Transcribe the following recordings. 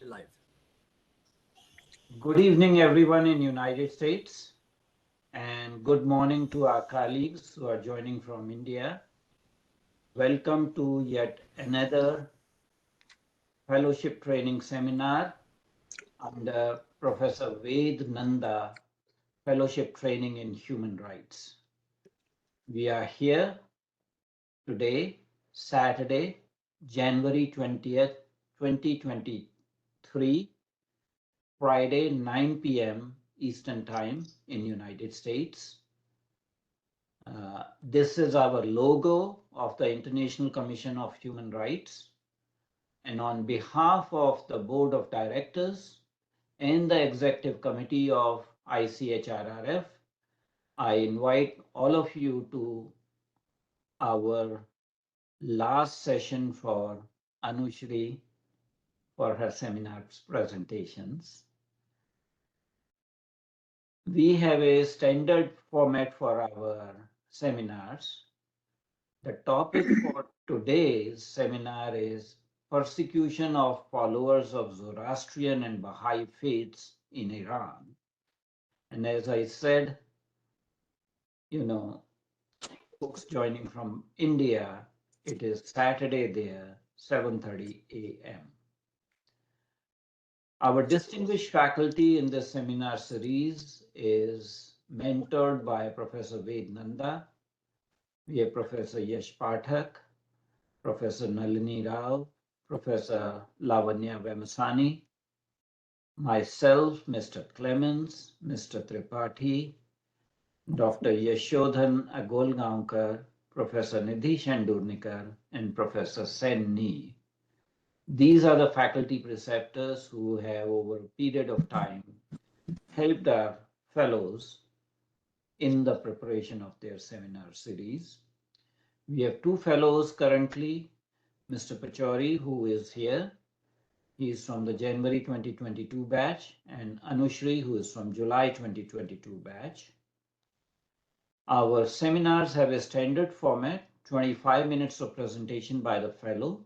live. Good evening, everyone in United States, and good morning to our colleagues who are joining from India. Welcome to yet another fellowship training seminar under Professor Nanda Fellowship Training in Human Rights. We are here today, Saturday, January 20th, 2023, Friday, 9 p.m. Eastern Time in United States. This is our logo of the International Commission of Human Rights. And on behalf of the Board of Directors and the Executive Committee of ICHRRF, I invite all of you to our last session for Anushree for her seminar presentations. We have a standard format for our seminars. The topic for today's seminar is persecution of followers of Zoroastrian and Baha'i faiths in Iran. And as I said, folks joining from India, it is Saturday there, 7:30 a.m. Our distinguished faculty in this seminar series is mentored by Professor Nanda. We have Professor Yash Pathak, Professor Nalini Rao, Professor Lavanya Vemasani, myself, Mr. Clemens, Mr. Tripathi, Dr. Yashodhan Agolgaonkar, Professor Nidhi Shendurnikar, and Professor Sen Ni. These are the faculty preceptors who have, over a period of time, helped our fellows in the preparation of their seminar series. We have two fellows currently, Mr. Pachori, who is here. He is from the January 2022 batch, and Anushree, who is from July 2022 batch. Our seminars have a standard format, 25 minutes of presentation by the fellow.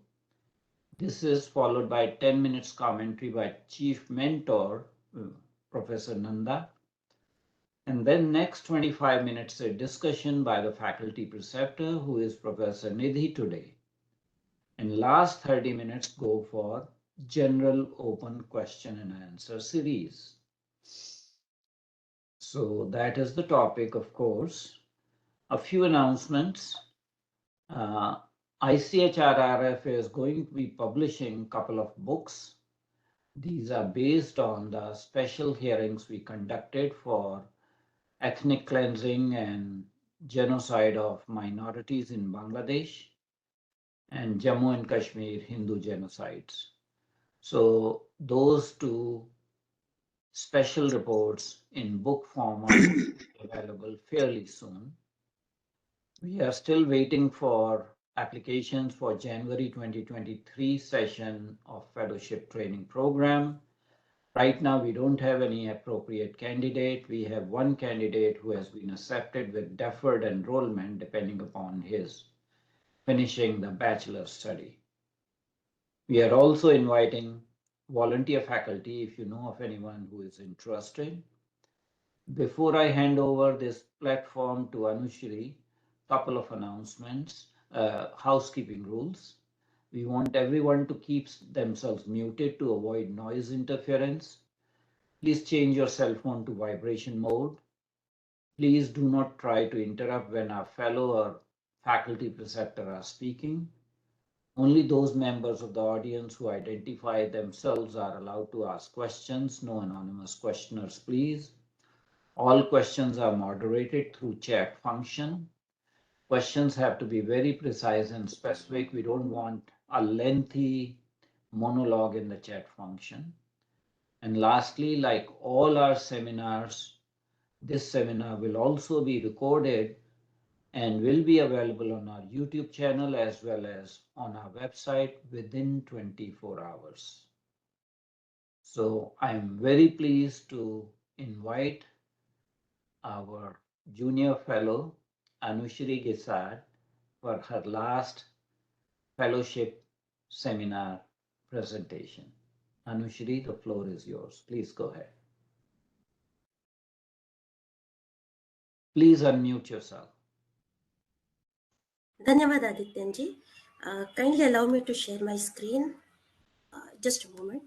This is followed by 10 minutes commentary by Chief Mentor, Professor Nanda. And then next 25 minutes a discussion by the faculty preceptor, who is Professor Nidhi today. And last 30 minutes go for general open question and answer series. So that is the topic, of course. A few announcements. ICHRRF is going to be publishing a couple of books. These are based on the special hearings we conducted for ethnic cleansing and genocide of minorities in Bangladesh and Jammu and Kashmir Hindu genocides. So those two special reports in book form are available fairly soon. We are still waiting for applications for January 2023 session of fellowship training program. Right now, we don't have any appropriate candidate. We have one candidate who has been accepted with deferred enrollment depending upon his finishing the bachelor's study. We are also inviting volunteer faculty if you know of anyone who is interested. Before I hand over this platform to Anushree, couple of announcements, housekeeping rules. We want everyone to keep themselves muted to avoid noise interference. Please change your cell phone to vibration mode. Please do not try to interrupt when our fellow or faculty preceptor are speaking. Only those members of the audience who identify themselves are allowed to ask questions. No anonymous questioners, please. All questions are moderated through chat function. Questions have to be very precise and specific. We don't want a lengthy monologue in the chat function. And lastly, like all our seminars, this seminar will also be recorded and will be available on our YouTube channel as well as on our website within 24 hours. So I'm very pleased to invite our junior fellow, Anushree Ghisad, for her last fellowship seminar presentation. Anushree, the floor is yours. Please go ahead. Please unmute yourself. Dhanyavad Adityanji. Kindly allow me to share my screen. Just a moment.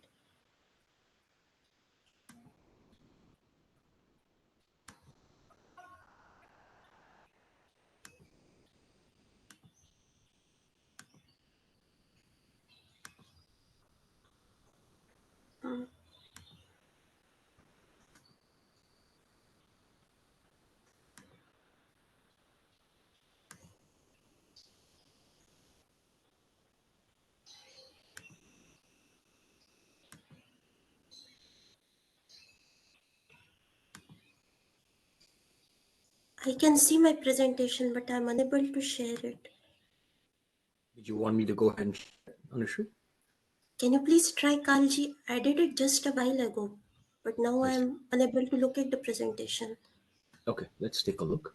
I can see my presentation, but I'm unable to share it. Did you want me to go ahead and share, Anushree? Can you please try, Kalji? I did it just a while ago, but now I'm unable to look at the presentation. Okay, let's take a look.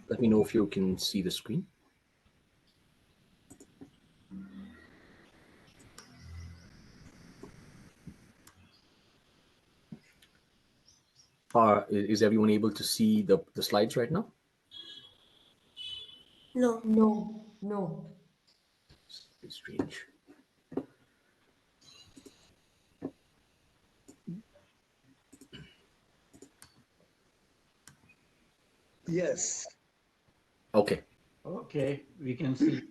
Let me know if you can see the screen. Is everyone able to see the slides right now? No. No. It's strange. Yes. Okay. Okay, we can see.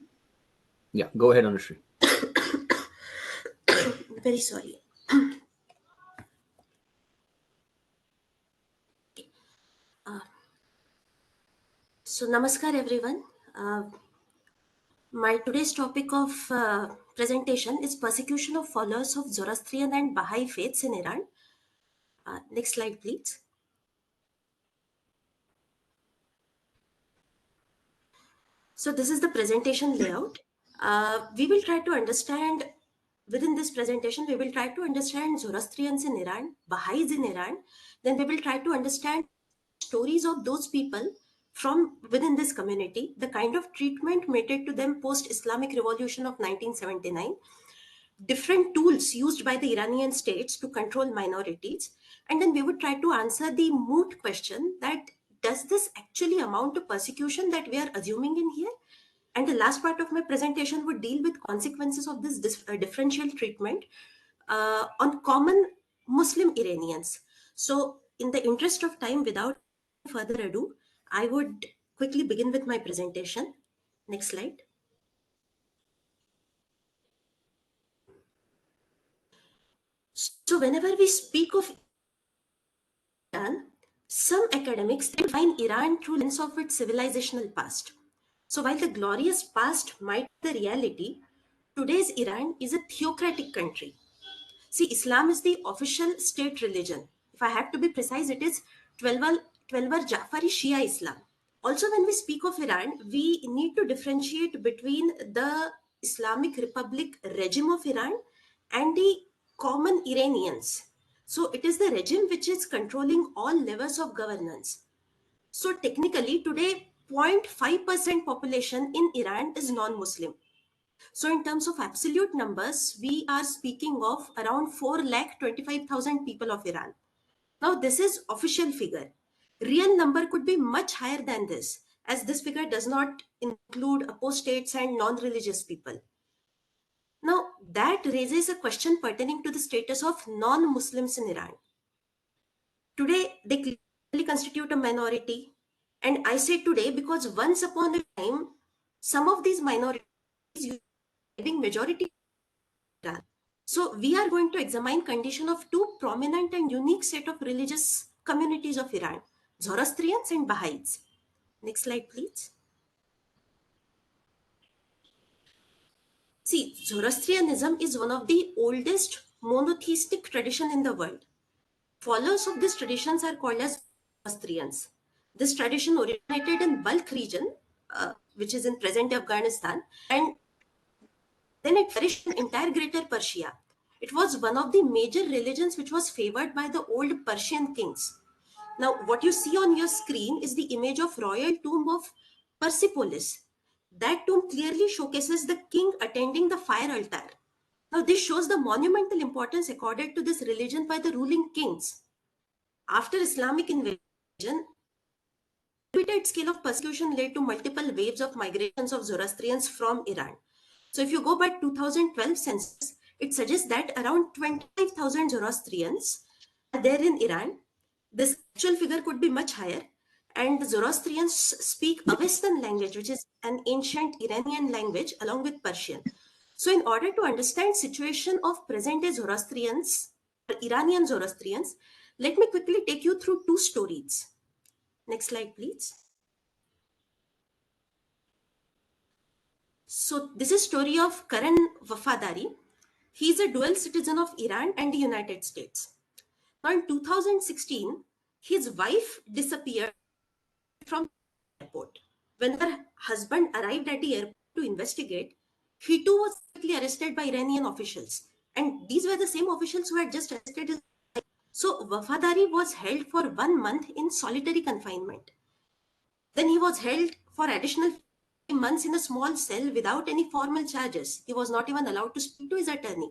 Yeah, go ahead, Anushree. Very sorry. So, namaskar everyone. My today's topic of presentation is persecution of followers of Zoroastrian and Baha'i faiths in Iran. Next slide, please. So this is the presentation layout. We will try to understand, within this presentation, we will try to understand Zoroastrians in Iran, Baha'is in Iran. Then we will try to understand stories of those people from within this community, the kind of treatment meted to them post-Islamic Revolution of 1979, different tools used by the Iranian states to control minorities. And then we would try to answer the moot question that does this actually amount to persecution that we are assuming in here? And the last part of my presentation would deal with consequences of this differential treatment on common Muslim Iranians. So in the interest of time, without further ado, I would quickly begin with my presentation. Next slide. So whenever we speak of Iran, some academics define Iran through lens of its civilizational past. So while the glorious past might be the reality, today's Iran is a theocratic country. See, Islam is the official state religion. If I have to be precise, it is 12 Jafari Shia Islam. Also, when we speak of Iran, we need to differentiate between the Islamic Republic regime of Iran and the common Iranians. So it is the regime which is controlling all levels of governance. So technically today 0.5% population in Iran is non-Muslim. So in terms of absolute numbers, we are speaking of around 4,25,000 people of Iran. Now this is official figure. Real number could be much higher than this, as this figure does not include apostates and non-religious people. Now that raises a question pertaining to the status of non-Muslims in Iran. Today they clearly constitute a minority, and I say today because once upon a time, some of these minorities being majority. So we are going to examine condition of two prominent and unique set of religious communities of Iran, Zoroastrians and Baha'is. Next slide, please. See, Zoroastrianism is one of the oldest monotheistic tradition in the world. Followers of these traditions are called as Zoroastrians. This tradition originated in Balkh region, which is in present Afghanistan, and then it flourished in entire Greater Persia. It was one of the major religions which was favored by the old Persian kings. Now, what you see on your screen is the image of royal tomb of Persepolis. That tomb clearly showcases the king attending the fire altar. Now, this shows the monumental importance accorded to this religion by the ruling kings. After Islamic invasion, repeated scale of persecution led to multiple waves of migrations of Zoroastrians from Iran. So if you go by 2012 census, it suggests that around 25,000 Zoroastrians are there in Iran. This actual figure could be much higher. And the Zoroastrians speak Avestan language, which is an ancient Iranian language, along with Persian. So in order to understand situation of present-day Zoroastrians, or Iranian Zoroastrians, let me quickly take you through two stories. Next slide, please. So this is story of Karan Wafadari. He is a dual citizen of Iran and the United States. Now in 2016, his wife disappeared from the airport. When her husband arrived at the airport to investigate, he too was quickly arrested by Iranian officials. And these were the same officials who had just arrested his wife. So Wafadari was held for 1 month in solitary confinement. Then he was held for additional months in a small cell without any formal charges. He was not even allowed to speak to his attorney.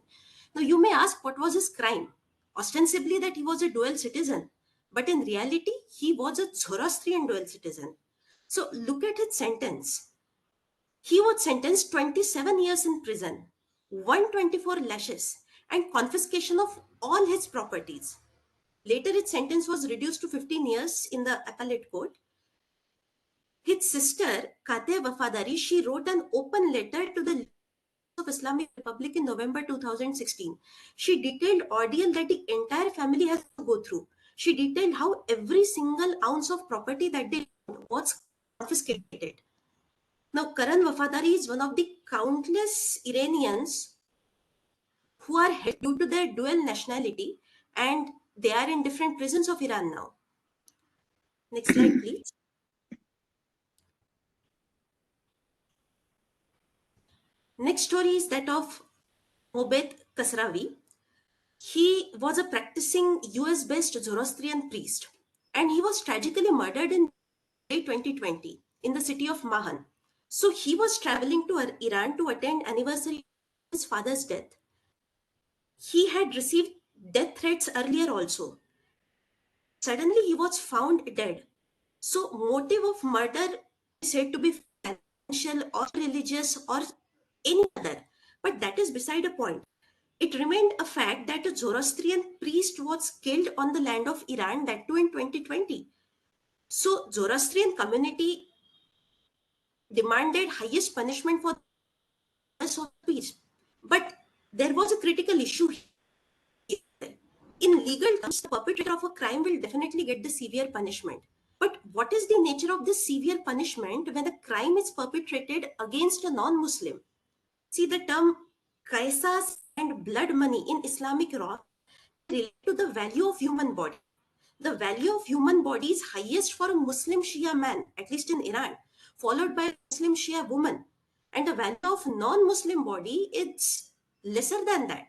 Now, you may ask, what was his crime? Ostensibly, that he was a dual citizen. But in reality, he was a Zoroastrian dual citizen. So, look at his sentence. He was sentenced 27 years in prison, 124 lashes, and confiscation of all his properties. Later, his sentence was reduced to 15 years in the appellate court. His sister, Kateh Wafadari, she wrote an open letter to the of Islamic Republic in November 2016. She detailed ordeal that the entire family has to go through. She detailed how every single ounce of property that they owned was confiscated. Now, Karan Wafadari is one of the countless Iranians who are held due to their dual nationality, and they are in different prisons of Iran now. Next slide, please. Next story is that of Mobed Kasravi. He was a practicing US-based Zoroastrian priest, and he was tragically murdered in May 2020 in the city of Mahan. So he was traveling to Iran to attend anniversary of his father's death. He had received death threats earlier also. Suddenly he was found dead. So motive of murder is said to be financial or religious or any other, but that is beside the point. It remained a fact that a Zoroastrian priest was killed on the land of Iran, that too in 2020. So Zoroastrian community demanded highest punishment for the priest. But there was a critical issue here. In legal terms, the perpetrator of a crime will definitely get the severe punishment. But what is the nature of this severe punishment when a crime is perpetrated against a non-Muslim? See, the term kaisas and blood money in Islamic law relate to the value of human body. The value of human body is highest for a Muslim Shia man, at least in Iran, followed by a Muslim Shia woman. And the value of non-Muslim body is lesser than that.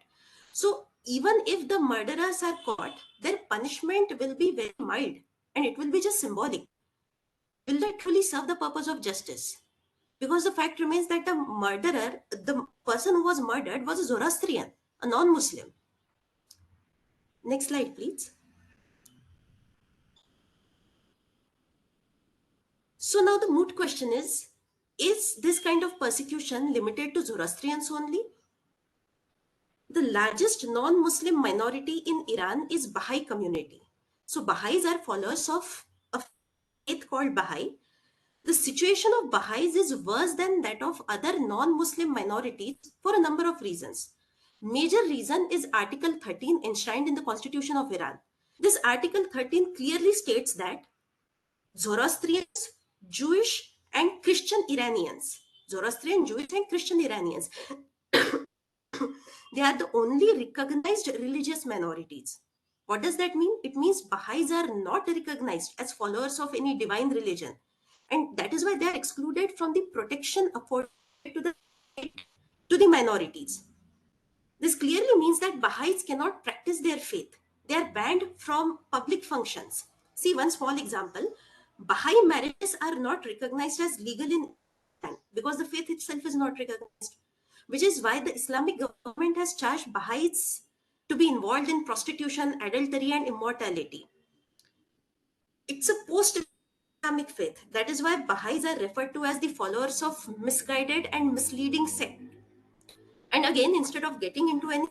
So even if the murderers are caught, their punishment will be very mild and it will be just symbolic. Will that truly serve the purpose of justice? Because the fact remains that the murderer, the person who was murdered, was a Zoroastrian, a non-Muslim. Next slide, please. So now the moot question is this kind of persecution limited to Zoroastrians only? The largest non-Muslim minority in Iran is Baha'i community. So Baha'is are followers of a faith called Baha'i. The situation of Baha'is is worse than that of other non-Muslim minorities for a number of reasons. Major reason is Article 13 enshrined in the Constitution of Iran. This Article 13 clearly states that Zoroastrians, Jewish and Christian Iranians, Zoroastrian, Jewish and Christian Iranians, they are the only recognized religious minorities. What does that mean? It means Baha'is are not recognized as followers of any divine religion. And that is why they are excluded from the protection afforded to the minorities. This clearly means that Baha'is cannot practice their faith. They are banned from public functions. See one small example. Baha'i marriages are not recognized as legal in Iran because the faith itself is not recognized. which is why the Islamic government has charged Baha'is to be involved in prostitution, adultery, and immortality. It's a post-Islamic faith. That is why Baha'is are referred to as the followers of misguided and misleading sect. And again, instead of getting into any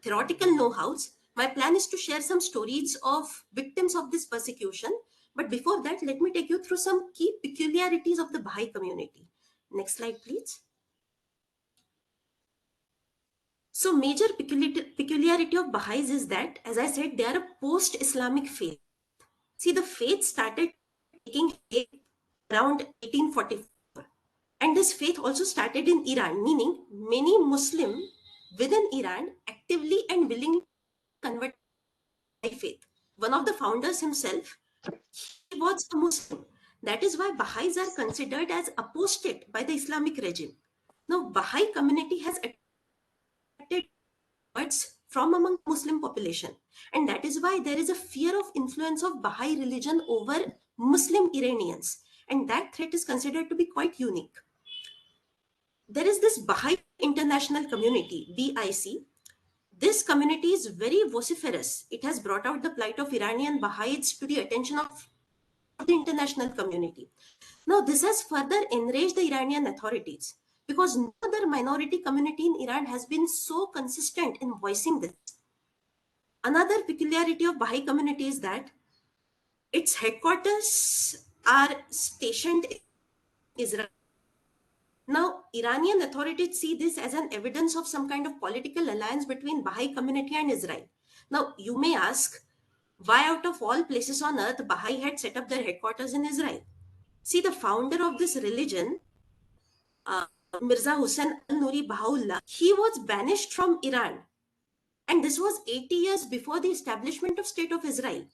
theoretical know-hows, my plan is to share some stories of victims of this persecution. But before that, let me take you through some key peculiarities of the Baha'i community. Next slide, please. So major peculiarity of Baha'is is that, as I said, they are a post-Islamic faith. See, the faith started taking shape around 1844. And this faith also started in Iran, meaning many Muslims within Iran actively and willingly converted to faith. One of the founders himself, he was a Muslim. That is why Baha'is are considered as apostate by the Islamic regime. Now, Baha'i community has attracted words from among Muslim population, and that is why there is a fear of influence of Baha'i religion over Muslim Iranians, and that threat is considered to be quite unique. There is this Baha'i International Community, BIC. This community is very vociferous. It has brought out the plight of Iranian Baha'is to the attention of the international community. Now, this has further enraged the Iranian authorities because no other minority community in Iran has been so consistent in voicing this. Another peculiarity of Baha'i community is that its headquarters are stationed in Israel. Now, Iranian authorities see this as an evidence of some kind of political alliance between Baha'i community and Israel. Now, you may ask, why out of all places on earth Baha'i had set up their headquarters in Israel? See, the founder of this religion, Mirza Hussain al-Nuri Baha'u'llah, he was banished from Iran. And this was 80 years before the establishment of State of Israel.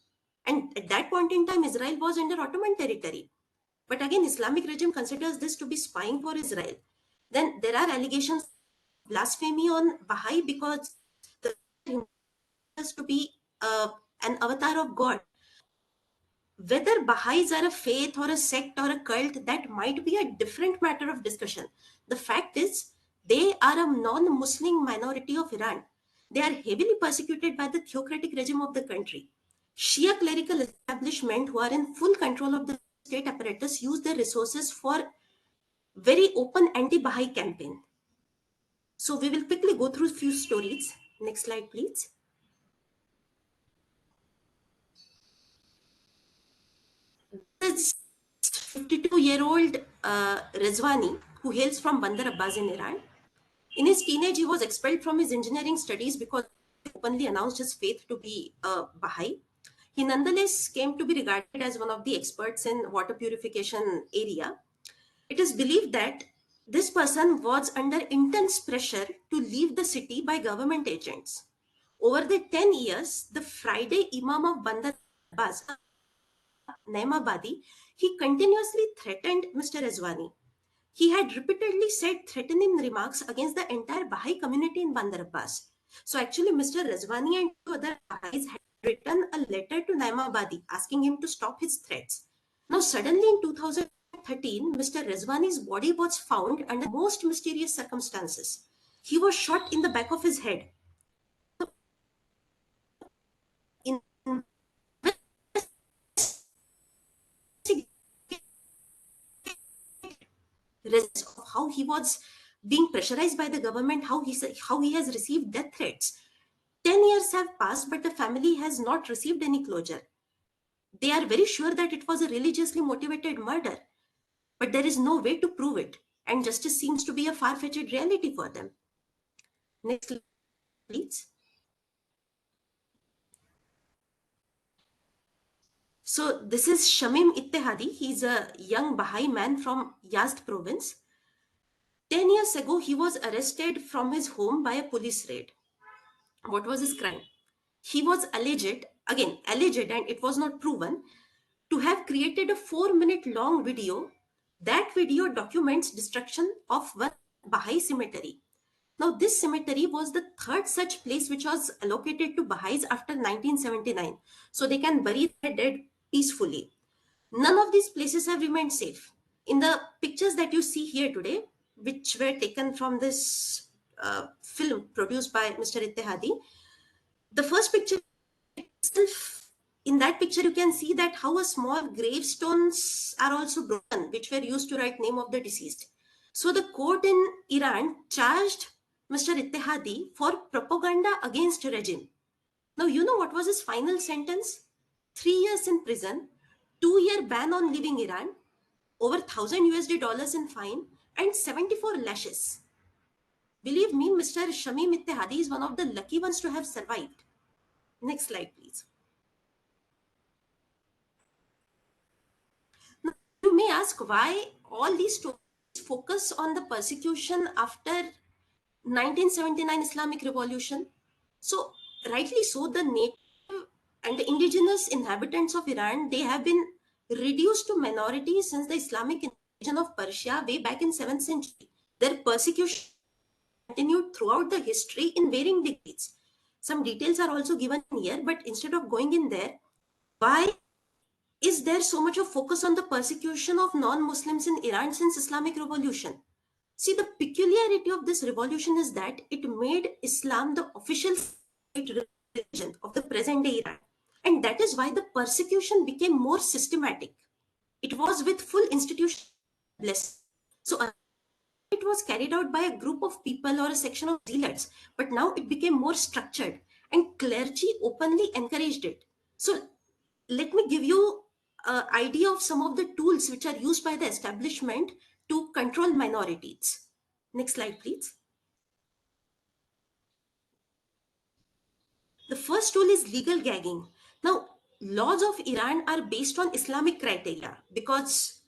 And at that point in time, Israel was under Ottoman territory. But again, Islamic regime considers this to be spying for Israel. Then there are allegations of blasphemy on Baha'i because the is to be an avatar of God. Whether Baha'is are a faith or a sect or a cult, that might be a different matter of discussion. The fact is, they are a non-Muslim minority of Iran. They are heavily persecuted by the theocratic regime of the country. Shia clerical establishment who are in full control of the state apparatus use their resources for very open anti-Baha'i campaign. So we will quickly go through a few stories. Next slide, please. This 52-year-old Rezvani, who hails from Bandar Abbas in Iran. In his teenage, he was expelled from his engineering studies because he openly announced his faith to be Baha'i. He nonetheless came to be regarded as one of the experts in water purification area. It is believed that this person was under intense pressure to leave the city by government agents. Over the 10 years, the Friday Imam of Bandar Abbas, Naimabadi, he continuously threatened Mr. Rezvani. He had repeatedly said threatening remarks against the entire Baha'i community in Bandar Abbas. So actually, Mr. Rezvani and two other Baha'is had written a letter to Naimabadi asking him to stop his threats. Now, suddenly in 2013, Mr. Rezvani's body was found under most mysterious circumstances. He was shot in the back of his head. In of how he was being pressurized by the government, how he has received death threats. 10 years have passed, but the family has not received any closure. They are very sure that it was a religiously motivated murder, but there is no way to prove it, and justice seems to be a far-fetched reality for them. Next slide, please. So this is Shamim Ittehadi. He's a young Baha'i man from Yazd province. 10 years ago, he was arrested from his home by a police raid. What was his crime? He was alleged, again, alleged, and it was not proven, to have created a 4-minute long video. That video documents destruction of one Baha'i cemetery. Now, this cemetery was the third such place which was allocated to Baha'is after 1979, so they can bury their dead peacefully. None of these places have remained safe. In the pictures that you see here today, which were taken from this film produced by Mr. Ittihadi. The first picture itself, in that picture, you can see that how a small gravestones are also broken, which were used to write name of the deceased. So the court in Iran charged Mr. Ittihadi for propaganda against regime. Now, you know what was his final sentence? 3 years in prison, 2-year ban on leaving Iran, over $1,000 in fine, and 74 lashes. Believe me, Mr. Shamim Ittihadi is one of the lucky ones to have survived. Next slide, please. Now, you may ask why all these stories focus on the persecution after 1979 Islamic Revolution. So, rightly so, the native and the indigenous inhabitants of Iran, they have been reduced to minority since the Islamic invasion of Persia way back in 7th century. Their persecution continued throughout the history in varying degrees. Some details are also given here, but instead of going in there, why is there so much of focus on the persecution of non-Muslims in Iran since Islamic Revolution? See, the peculiarity of this revolution is that it made Islam the official religion of the present day Iran. And that is why the persecution became more systematic. It was with full institutional blessing. So it was carried out by a group of people or a section of zealots, but now it became more structured and clergy openly encouraged it. So let me give you an idea of some of the tools which are used by the establishment to control minorities. Next slide, please. The first tool is legal gagging. Now, laws of Iran are based on Islamic criteria because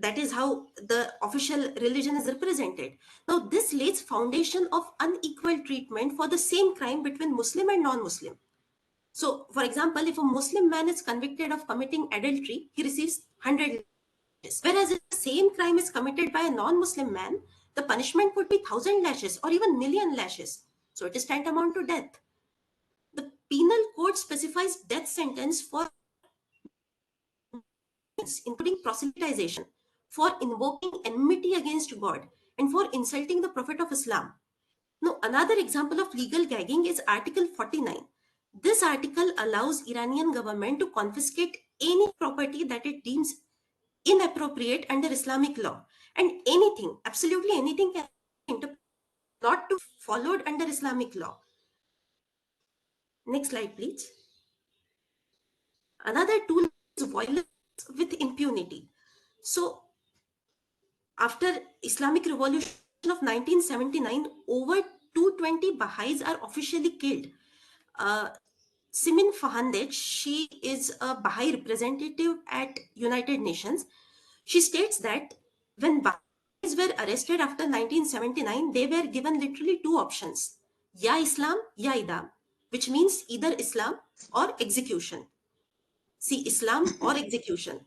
that is how the official religion is represented. Now, this lays foundation of unequal treatment for the same crime between Muslim and non-Muslim. So, for example, if a Muslim man is convicted of committing adultery, he receives 100 lashes. Whereas if the same crime is committed by a non-Muslim man, the punishment would be 1,000 lashes or even million lashes. So it is tantamount to death. The penal code specifies death sentence for including proselytization, for invoking enmity against God, and for insulting the Prophet of Islam. Now, another example of legal gagging is Article 49. This article allows Iranian government to confiscate any property that it deems inappropriate under Islamic law, and anything, absolutely anything, can not to followed under Islamic law. Next slide, please. Another tool is violence with impunity. So, after Islamic Revolution of 1979, over 220 Baha'is are officially killed. Simin Fahandej, she is a Baha'i representative at United Nations. She states that when Baha'is were arrested after 1979, they were given literally two options: Ya Islam, Ya Idam, which means either Islam or execution. See, Islam or execution.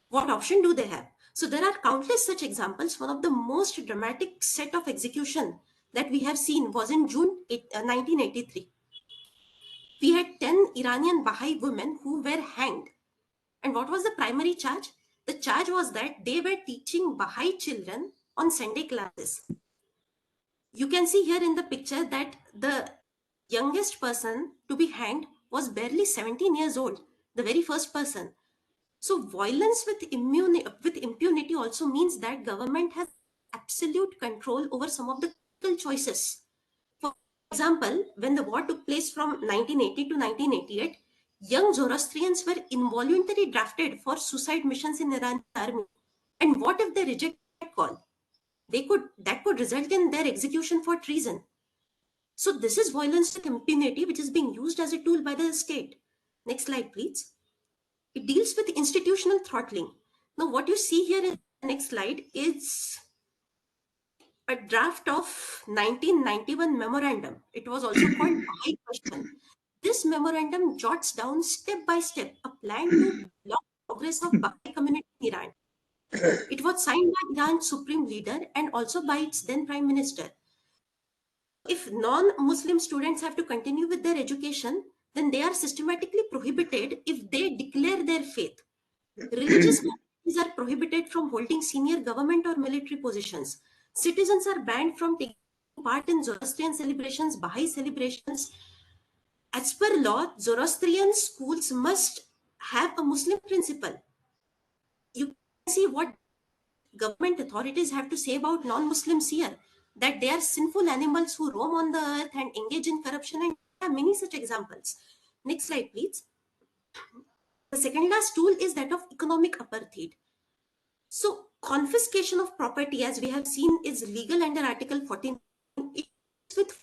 What option do they have? So there are countless such examples. One of the most dramatic set of execution that we have seen was in June 1983. We had 10 Iranian Baha'i women who were hanged. And what was the primary charge? The charge was that they were teaching Baha'i children on Sunday classes. You can see here in the picture that the youngest person to be hanged was barely 17 years old, the very first person. So violence with impunity also means that government has absolute control over some of the critical choices. For example, when the war took place from 1980 to 1988, young Zoroastrians were involuntarily drafted for suicide missions in Iran army. And what if they reject that call? That could result in their execution for treason. So this is violence with impunity, which is being used as a tool by the state. Next slide, please. It deals with institutional throttling. Now, what you see here in the next slide is a draft of 1991 memorandum. It was also called Baha'i Question. This memorandum jots down step by step a plan to block progress of Baha'i community in Iran. It was signed by Iran's supreme leader and also by its then prime minister. If non-Muslim students have to continue with their education, then they are systematically prohibited if they declare their faith. Religious These are prohibited from holding senior government or military positions. Citizens are banned from taking part in Zoroastrian celebrations, Baha'i celebrations. As per law, Zoroastrian schools must have a Muslim principal. You can see what government authorities have to say about non-Muslims here, that they are sinful animals who roam on the earth and engage in corruption, and there are many such examples. Next slide, please. The second last tool is that of economic apartheid. So confiscation of property, as we have seen, is legal under Article 14. It deals with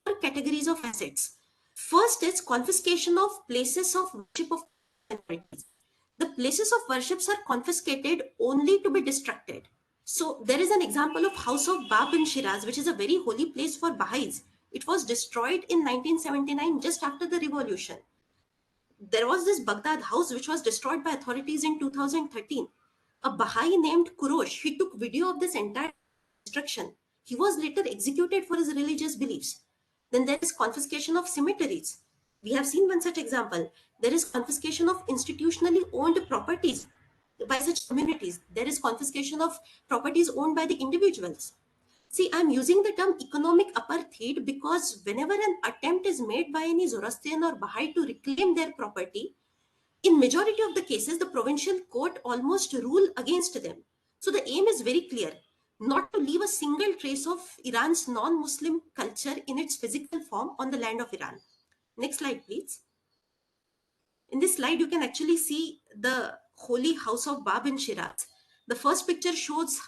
four categories of assets. First is confiscation of places of worship of minorities. The places of worships are confiscated only to be destructed. So there is an example of House of Bab in Shiraz, which is a very holy place for Baha'is. It was destroyed in 1979, just after the revolution. There was this Baghdad house which was destroyed by authorities in 2013. A Baha'i named Kurosh, he took video of this entire destruction. He was later executed for his religious beliefs. Then there is confiscation of cemeteries. We have seen one such example. There is confiscation of institutionally owned properties by such communities. There is confiscation of properties owned by the individuals. See, I'm using the term economic apartheid because whenever an attempt is made by any Zoroastrian or Baha'i to reclaim their property, in majority of the cases, the provincial court almost rule against them. So the aim is very clear, not to leave a single trace of Iran's non-Muslim culture in its physical form on the land of Iran. Next slide, please. In this slide, you can actually see the holy house of Bab in Shiraz. The first picture shows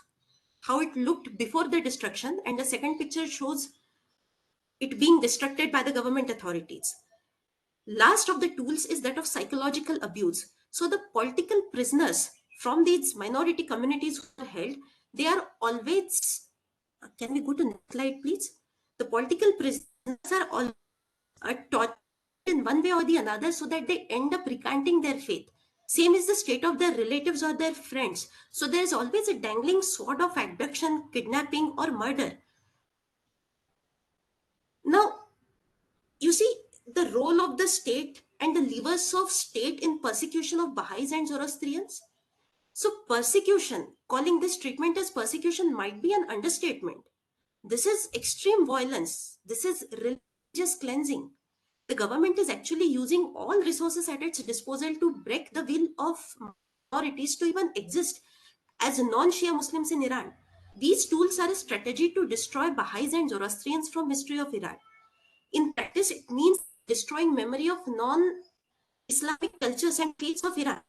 how it looked before the destruction, and the second picture shows it being destructed by the government authorities. Last of the tools is that of psychological abuse. So the political prisoners from these minority communities who are held, they are always, can we go to next slide, please? The political prisoners are always taught in one way or the another so that they end up recanting their faith. Same is the state of their relatives or their friends. So there is always a dangling sword of abduction, kidnapping, or murder. Now, you see the role of the state and the levers of state in persecution of Baha'is and Zoroastrians. So persecution, calling this treatment as persecution might be an understatement. This is extreme violence. This is religious cleansing. The government is actually using all resources at its disposal to break the will of minorities to even exist as non-Shia Muslims in Iran. These tools are a strategy to destroy Baha'is and Zoroastrians from history of Iran. In practice, it means destroying memory of non-Islamic cultures and faiths of Iran.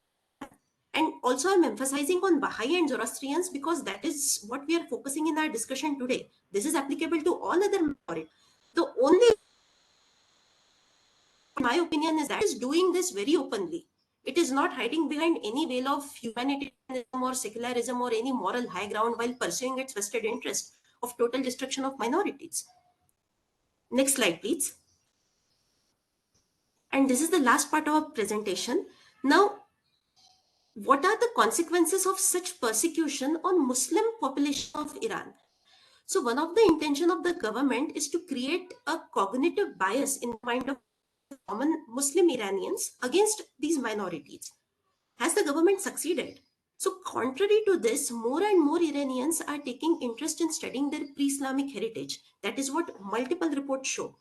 And also I'm emphasizing on Baha'i and Zoroastrians because that is what we are focusing in our discussion today. This is applicable to all other minorities. The only, in my opinion, is that is doing this very openly. It is not hiding behind any veil of humanitarianism or secularism or any moral high ground while pursuing its vested interest of total destruction of minorities. Next slide, please. And this is the last part of our presentation. Now, what are the consequences of such persecution on Muslim population of Iran? So one of the intention of the government is to create a cognitive bias in the mind of common Muslim Iranians against these minorities. Has the government succeeded? So contrary to this, more and more Iranians are taking interest in studying their pre-Islamic heritage. That is what multiple reports show.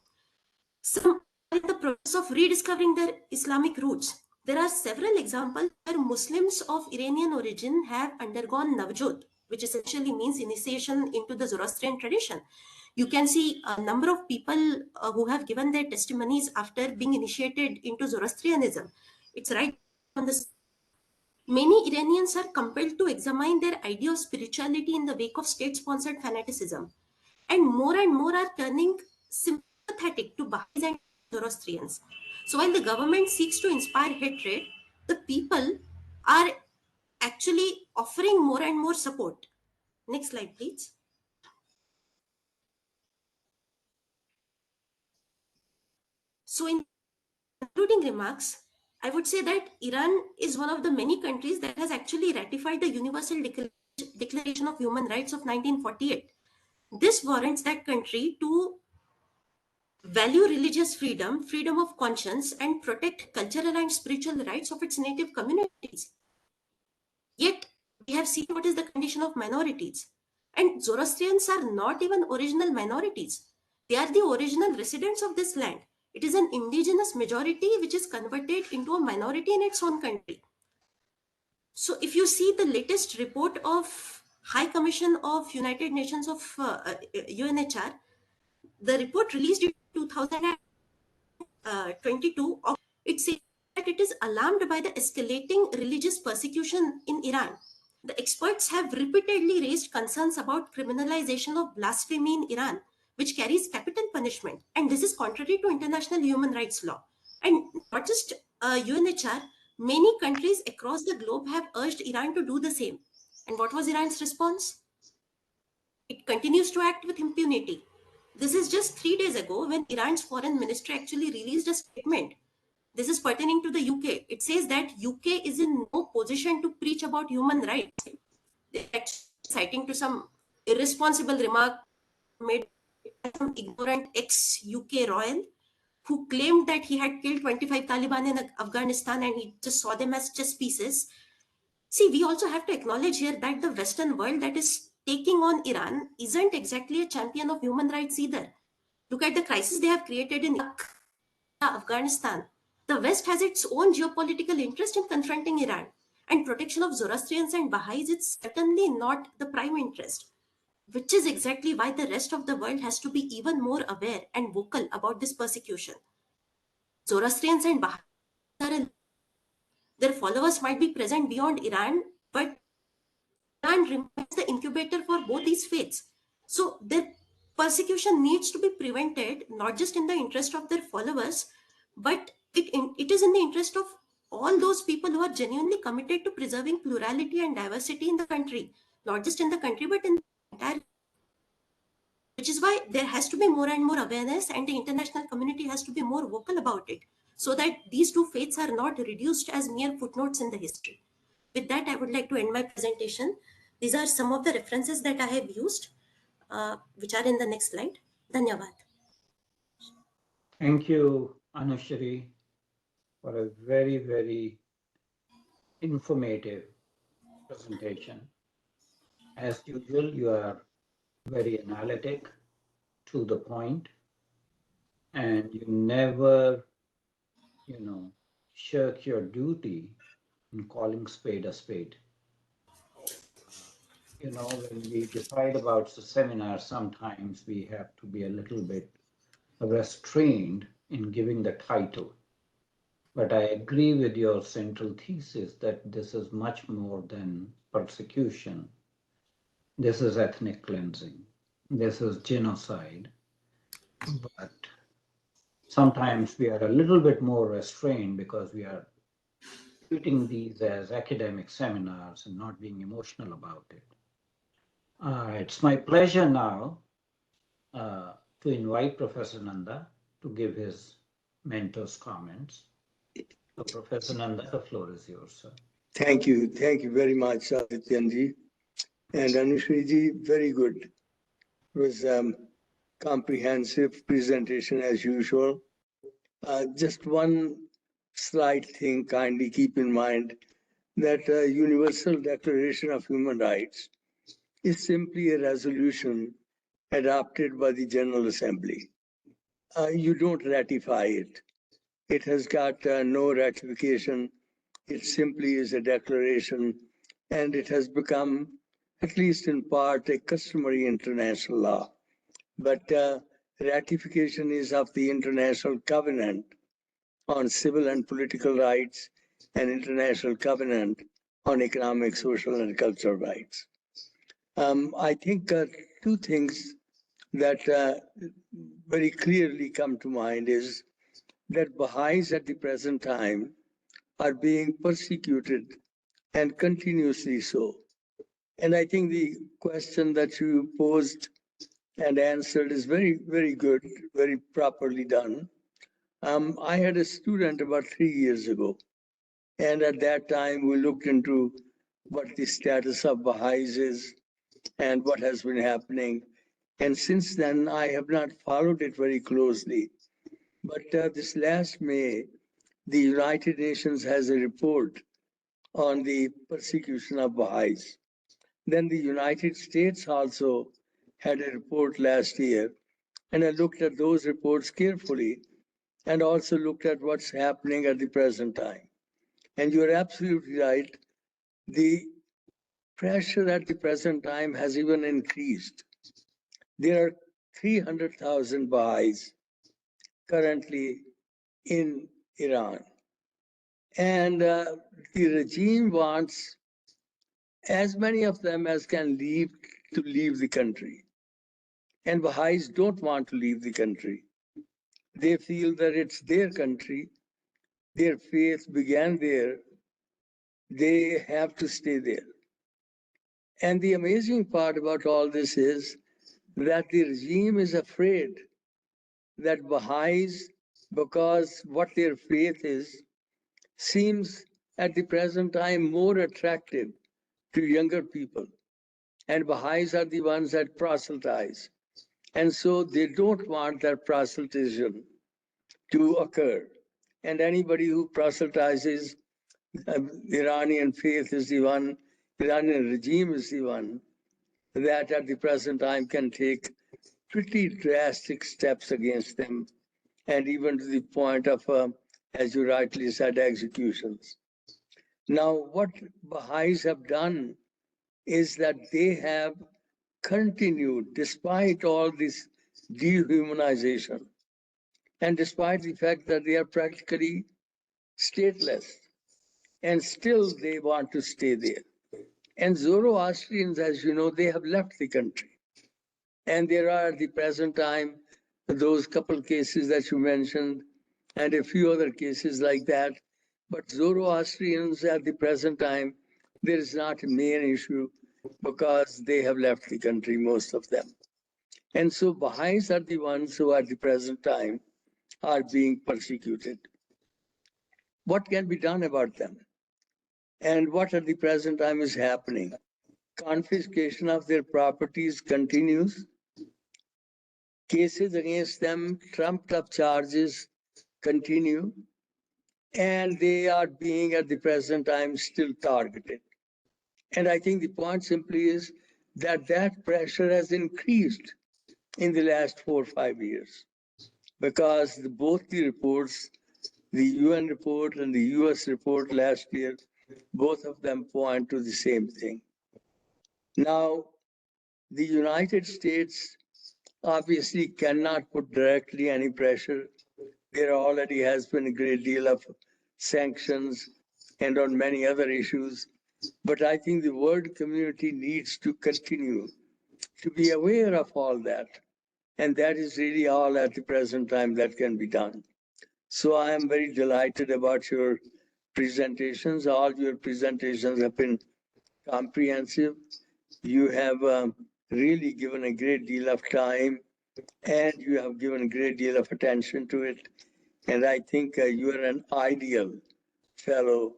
Some are in the process of rediscovering their Islamic roots. There are several examples where Muslims of Iranian origin have undergone Navjot, which essentially means initiation into the Zoroastrian tradition. You can see a number of people who have given their testimonies after being initiated into Zoroastrianism. It's right on this. Many Iranians are compelled to examine their idea of spirituality in the wake of state-sponsored fanaticism. And more are turning sympathetic to Baha'is and Zoroastrians. So while the government seeks to inspire hatred, the people are actually offering more and more support. Next slide, please. So in concluding remarks, I would say that Iran is one of the many countries that has actually ratified the Universal Declaration of Human Rights of 1948. This warrants that country to value religious freedom, freedom of conscience, and protect cultural and spiritual rights of its native communities. Yet, we have seen what is the condition of minorities. And Zoroastrians are not even original minorities. They are the original residents of this land. It is an indigenous majority which is converted into a minority in its own country. So if you see the latest report of High Commission of United Nations of UNHR, the report released in 2022, it says that it is alarmed by the escalating religious persecution in Iran. The experts have repeatedly raised concerns about criminalization of blasphemy in Iran, which carries capital punishment. And this is contrary to international human rights law. And not just UNHR, many countries across the globe have urged Iran to do the same. And what was Iran's response? It continues to act with impunity. This is just 3 days ago when Iran's foreign ministry actually released a statement. This is pertaining to the UK. It says that UK is in no position to preach about human rights. They're citing to some irresponsible remark made by some ignorant ex-UK royal who claimed that he had killed 25 Taliban in Afghanistan and he just saw them as chess pieces. See, we also have to acknowledge here that the Western world that is taking on Iran isn't exactly a champion of human rights either. Look at the crisis they have created in Iraq, Afghanistan. The West has its own geopolitical interest in confronting Iran, and protection of Zoroastrians and Baha'is is certainly not the prime interest, which is exactly why the rest of the world has to be even more aware and vocal about this persecution. Zoroastrians and Baha'is, their followers might be present beyond Iran, but Iran remains the incubator for both these faiths. So their persecution needs to be prevented, not just in the interest of their followers, but it is in the interest of all those people who are genuinely committed to preserving plurality and diversity in the country, not just in the country, but in the entire. Which is why there has to be more and more awareness, and the international community has to be more vocal about it, so that these two faiths are not reduced as mere footnotes in the history. With that, I would like to end my presentation. These are some of the references that I have used, which are in the next slide. Dhanyavad. Thank you, Anushree, for a very, very informative presentation. As usual, you are very analytic, to the point, and you never, shirk your duty in calling spade a spade. When we decide about the seminar, sometimes we have to be a little bit restrained in giving the title. But I agree with your central thesis that this is much more than persecution. This is ethnic cleansing. This is genocide. But sometimes we are a little bit more restrained because we are treating these as academic seminars and not being emotional about it. It's my pleasure now to invite Professor Nanda to give his mentor's comments. So Professor Nanda, the floor is yours, sir. Thank you. Thank you very much, Adityanji. And Anushree, very good. It was comprehensive presentation as usual. Just one slight thing, kindly keep in mind that Universal Declaration of Human Rights is simply a resolution adopted by the General Assembly. You don't ratify it. It has got no ratification. It simply is a declaration, and it has become, at least in part, a customary international law. But ratification is of the International Covenant on Civil and Political Rights and International Covenant on Economic, Social, and Cultural Rights. I think two things that very clearly come to mind is that Baha'is at the present time are being persecuted and continuously so. And I think the question that you posed and answered is very, very good, very properly done. I had a student about 3 years ago, and at that time we looked into what the status of Baha'is is and what has been happening. And since then, I have not followed it very closely. But this last May, the United Nations has a report on the persecution of Baha'is. Then the United States also had a report last year, and I looked at those reports carefully and also looked at what's happening at the present time. And you're absolutely right. The pressure at the present time has even increased. There are 300,000 Baha'is currently in Iran. And the regime wants as many of them as can leave to leave the country. And Baha'is don't want to leave the country. They feel that it's their country, their faith began there, they have to stay there. And the amazing part about all this is that the regime is afraid that Baha'is, because what their faith is, seems at the present time more attractive to younger people. And Baha'is are the ones that proselytize. And so they don't want that proselytization to occur. And anybody who proselytizes, the Iranian faith is the one, Iranian regime is the one that at the present time can take pretty drastic steps against them, and even to the point of, as you rightly said, executions. Now, what Baha'is have done is that they have continued, despite all this dehumanization, and despite the fact that they are practically stateless, and still they want to stay there. And Zoroastrians, as you know, they have left the country. And there are at the present time those couple cases that you mentioned, and a few other cases like that. But Zoroastrians at the present time, there is not a main issue because they have left the country, most of them. And so Baha'is are the ones who at the present time are being persecuted. What can be done about them? And what at the present time is happening? Confiscation of their properties continues. Cases against them, trumped up charges continue. And they are being at the present time still targeted. And I think the point simply is that that pressure has increased in the last 4 or 5 years, because both the reports, the UN report and the US report last year, both of them point to the same thing. Now, the United States obviously cannot put directly any pressure. There already has been a great deal of sanctions and on many other issues. But I think the world community needs to continue to be aware of all that. And that is really all at the present time that can be done. So I am very delighted about your presentations. All your presentations have been comprehensive. You have really given a great deal of time, and you have given a great deal of attention to it. And I think you are an ideal fellow,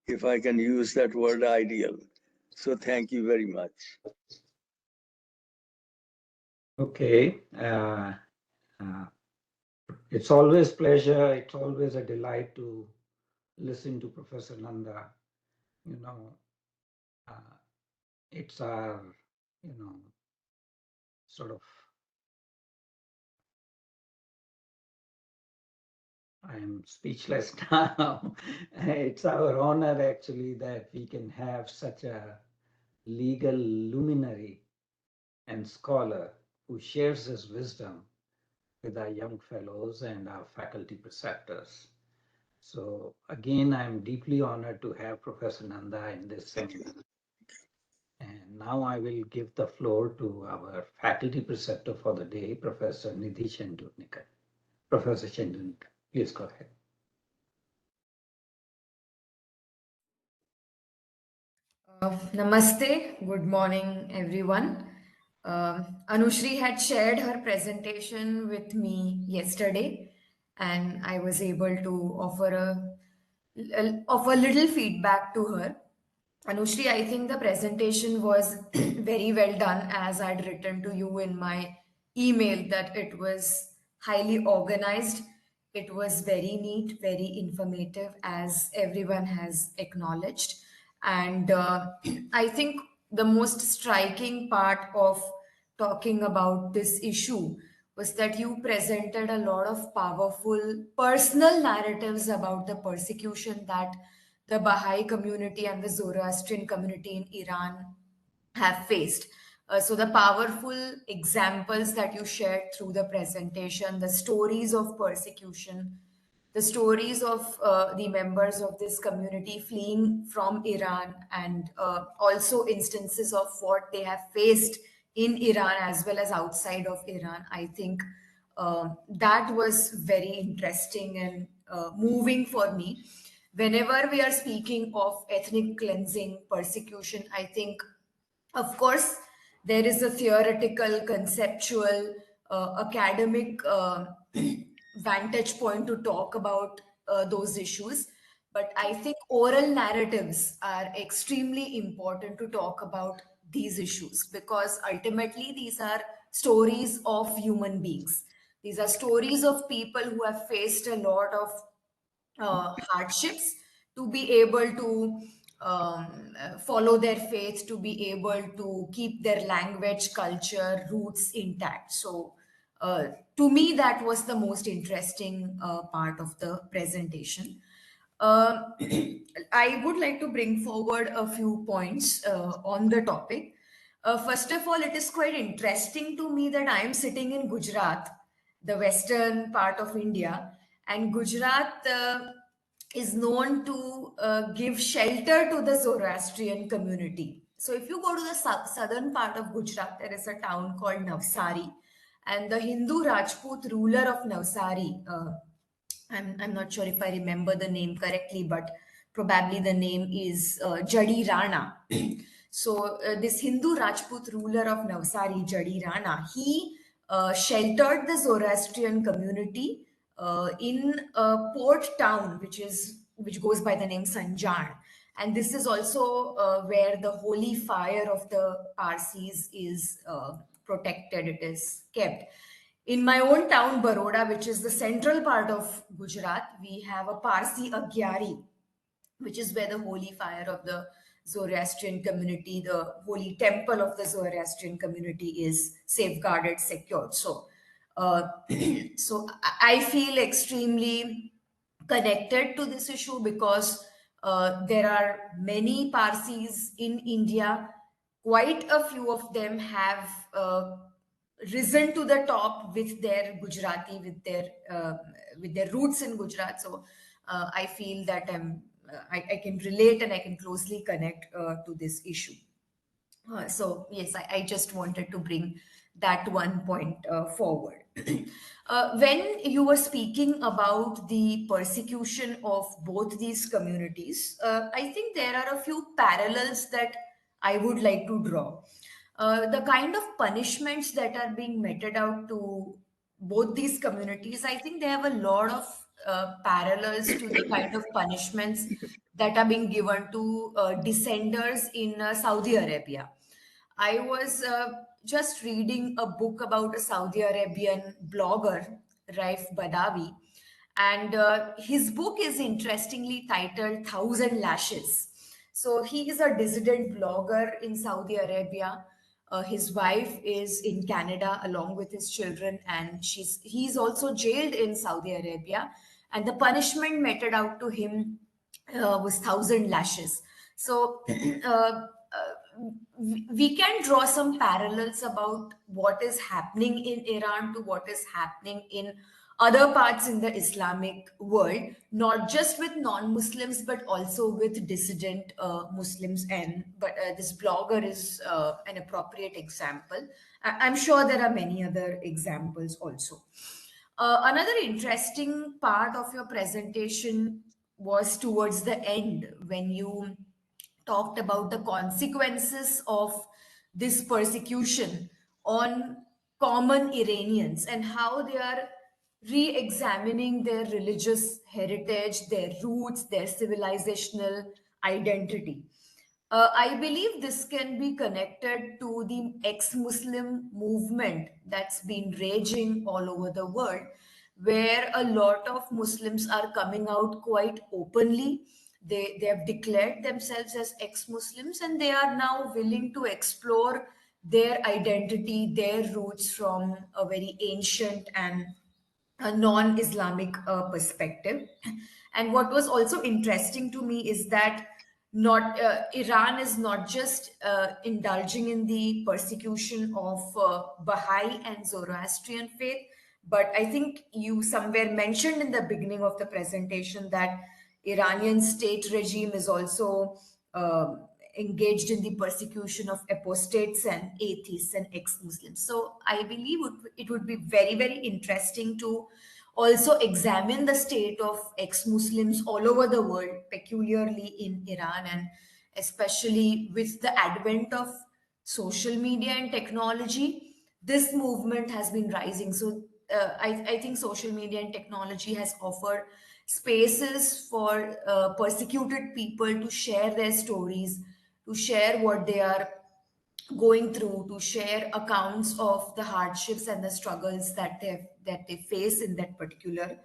if I can use that word, ideal. So thank you very much. Okay. It's always pleasure. It's always a delight to listen to Professor Nanda. You know, it's our, sort of, I'm speechless now. It's our honor actually that we can have such a legal luminary and scholar who shares his wisdom with our young fellows and our faculty preceptors. So again, I'm deeply honored to have Professor Nanda in this seminar. And now I will give the floor to our faculty preceptor for the day, Professor Nidhi Shendurnikar. Professor Shendurnikar, please go ahead. Namaste, good morning, everyone. Anushree had shared her presentation with me yesterday, and I was able to offer little feedback to her. Anushree, I think the presentation was very well done, as I'd written to you in my email that it was highly organized. It was very neat, very informative, as everyone has acknowledged. And I think the most striking part of talking about this issue was that you presented a lot of powerful personal narratives about the persecution that the Baha'i community and the Zoroastrian community in Iran have faced. So the powerful examples that you shared through the presentation, the stories of persecution, the stories of the members of this community fleeing from Iran, and also instances of what they have faced in Iran as well as outside of Iran. I think that was very interesting and moving for me. Whenever we are speaking of ethnic cleansing, persecution, I think, of course, there is a theoretical, conceptual, academic vantage point to talk about those issues. But I think oral narratives are extremely important to talk about these issues, because ultimately these are stories of human beings. These are stories of people who have faced a lot of hardships to be able to follow their faith, to be able to keep their language, culture, roots intact. So, to me, that was the most interesting part of the presentation. Uh, I would like to bring forward a few points on the topic. First of all, it is quite interesting to me that I am sitting in Gujarat, the western part of India, and Gujarat is known to give shelter to the Zoroastrian community. So, if you go to the southern part of Gujarat, there is a town called Navsari, and the Hindu Rajput ruler of Navsari. I'm not sure if I remember the name correctly, but probably the name is Jadi Rana. So this Hindu Rajput ruler of Navsari, Jadi Rana, he sheltered the Zoroastrian community in a port town, which goes by the name Sanjan. And this is also where the holy fire of the Parsis is protected, it is kept. In my own town, Baroda, which is the central part of Gujarat, we have a Parsi Agyari, which is where the holy fire of the Zoroastrian community, the holy temple of the Zoroastrian community is safeguarded, secured. So, so I feel extremely connected to this issue because there are many Parsis in India. Quite a few of them have risen to the top with their Gujarati, with their roots in Gujarat. So I feel that I can relate and I can closely connect to this issue. So yes, I just wanted to bring that one point forward. When you were speaking about the persecution of both these communities, I think there are a few parallels that I would like to draw. The kind of punishments that are being meted out to both these communities, I think they have a lot of parallels to the kind of punishments that are being given to dissenters in Saudi Arabia. I was just reading a book about a Saudi Arabian blogger, Raif Badawi, and his book is interestingly titled Thousand Lashes. So he is a dissident blogger in Saudi Arabia. His wife is in Canada along with his children, and he's also jailed in Saudi Arabia. And the punishment meted out to him was 1,000 lashes. So we can draw some parallels about what is happening in Iran to what is happening in other parts in the Islamic world, not just with non-Muslims, but also with dissident Muslims. And but this blogger is an appropriate example. I'm sure there are many other examples also. Another interesting part of your presentation was towards the end when you talked about the consequences of this persecution on common Iranians and how they are re examining their religious heritage, their roots, their civilizational identity. I believe this can be connected to the ex Muslim movement that's been raging all over the world, where a lot of Muslims are coming out quite openly They have declared themselves as ex-Muslims, and they are now willing to explore their identity, their roots from a very ancient and a non-Islamic perspective. And what was also interesting to me is that not Iran is not just indulging in the persecution of Baha'i and Zoroastrian faith, but I think you somewhere mentioned in the beginning of the presentation that Iranian state regime is also engaged in the persecution of apostates and atheists and ex-Muslims. So I believe it would be very, very interesting to also examine the state of ex-Muslims all over the world, peculiarly in Iran, and especially with the advent of social media and technology, this movement has been rising. So I think social media and technology has offered spaces for persecuted people to share their stories, to share what they are going through, to share accounts of the hardships and the struggles that they face in that particular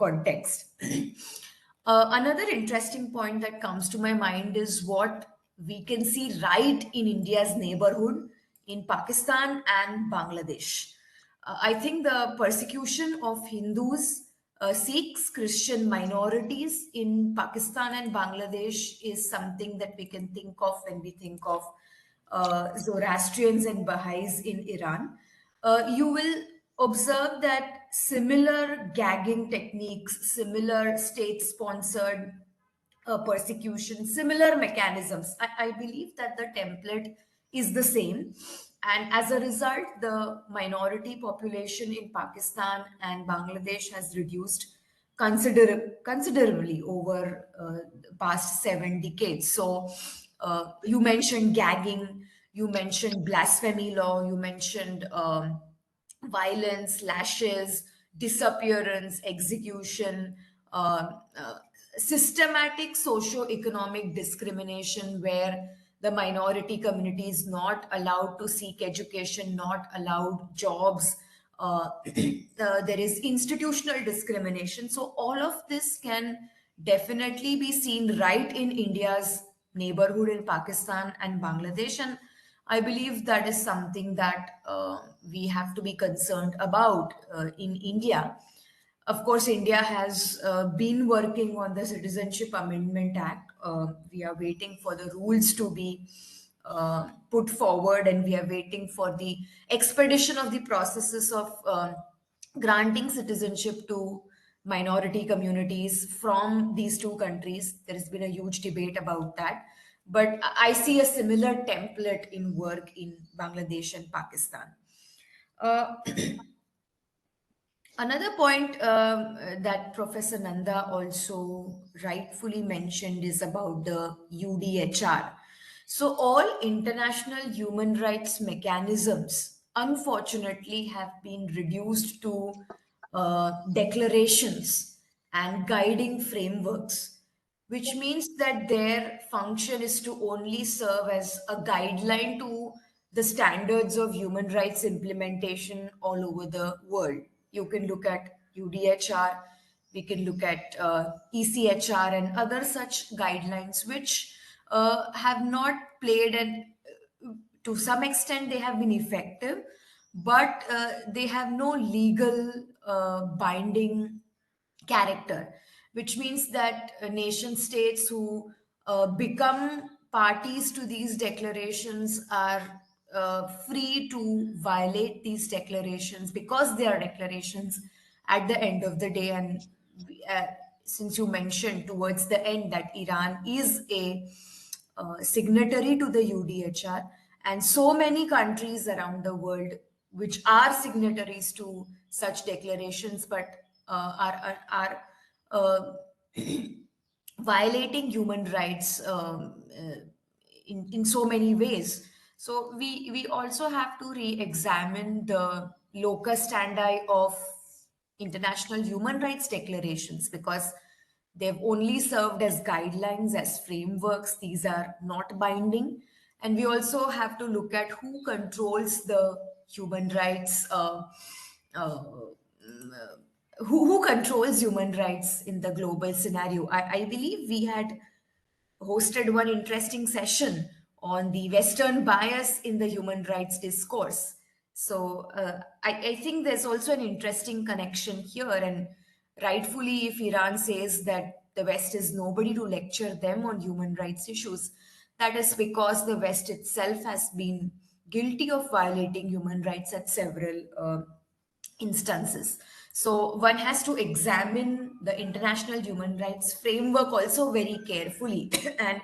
context. Another interesting point that comes to my mind is what we can see right in India's neighborhood in Pakistan and Bangladesh. I think the persecution of Hindus, Sikhs, Christian minorities in Pakistan and Bangladesh is something that we can think of when we think of Zoroastrians and Baha'is in Iran. You will observe that similar gagging techniques, similar state sponsored persecution, similar mechanisms. I believe that the template is the same. And as a result, the minority population in Pakistan and Bangladesh has reduced considerably over the past 7 decades. So, you mentioned gagging, you mentioned blasphemy law, you mentioned violence, lashes, disappearance, execution, systematic socio-economic discrimination where the minority community is not allowed to seek education, not allowed jobs. There is institutional discrimination. So all of this can definitely be seen right in India's neighborhood in Pakistan and Bangladesh. And I believe that is something that we have to be concerned about in India. Of course, India has been working on the Citizenship Amendment Act. We are waiting for the rules to be put forward, and we are waiting for the expedition of the processes of granting citizenship to minority communities from these two countries. There has been a huge debate about that. But I see a similar template in work in Bangladesh and Pakistan. Uh, Another point that Professor Nanda also rightfully mentioned is about the UDHR. So, all international human rights mechanisms, unfortunately, have been reduced to declarations and guiding frameworks, which means that their function is to only serve as a guideline to the standards of human rights implementation all over the world. You can look at UDHR, we can look at ECHR and other such guidelines, which have not played and to some extent they have been effective, but they have no legal binding character, which means that nation states who become parties to these declarations are free to violate these declarations because they are declarations at the end of the day. And since you mentioned towards the end that Iran is a signatory to the UDHR, and so many countries around the world which are signatories to such declarations but are violating human rights in so many ways. So we also have to re-examine the locus standi of international human rights declarations because they've only served as guidelines, as frameworks. These are not binding. And we also have to look at who controls the human rights who controls human rights in the global scenario. I believe we had hosted one interesting session on the Western bias in the human rights discourse. So I think there's also an interesting connection here. And rightfully, if Iran says that the West is nobody to lecture them on human rights issues, that is because the West itself has been guilty of violating human rights at several instances. So one has to examine the international human rights framework also very carefully and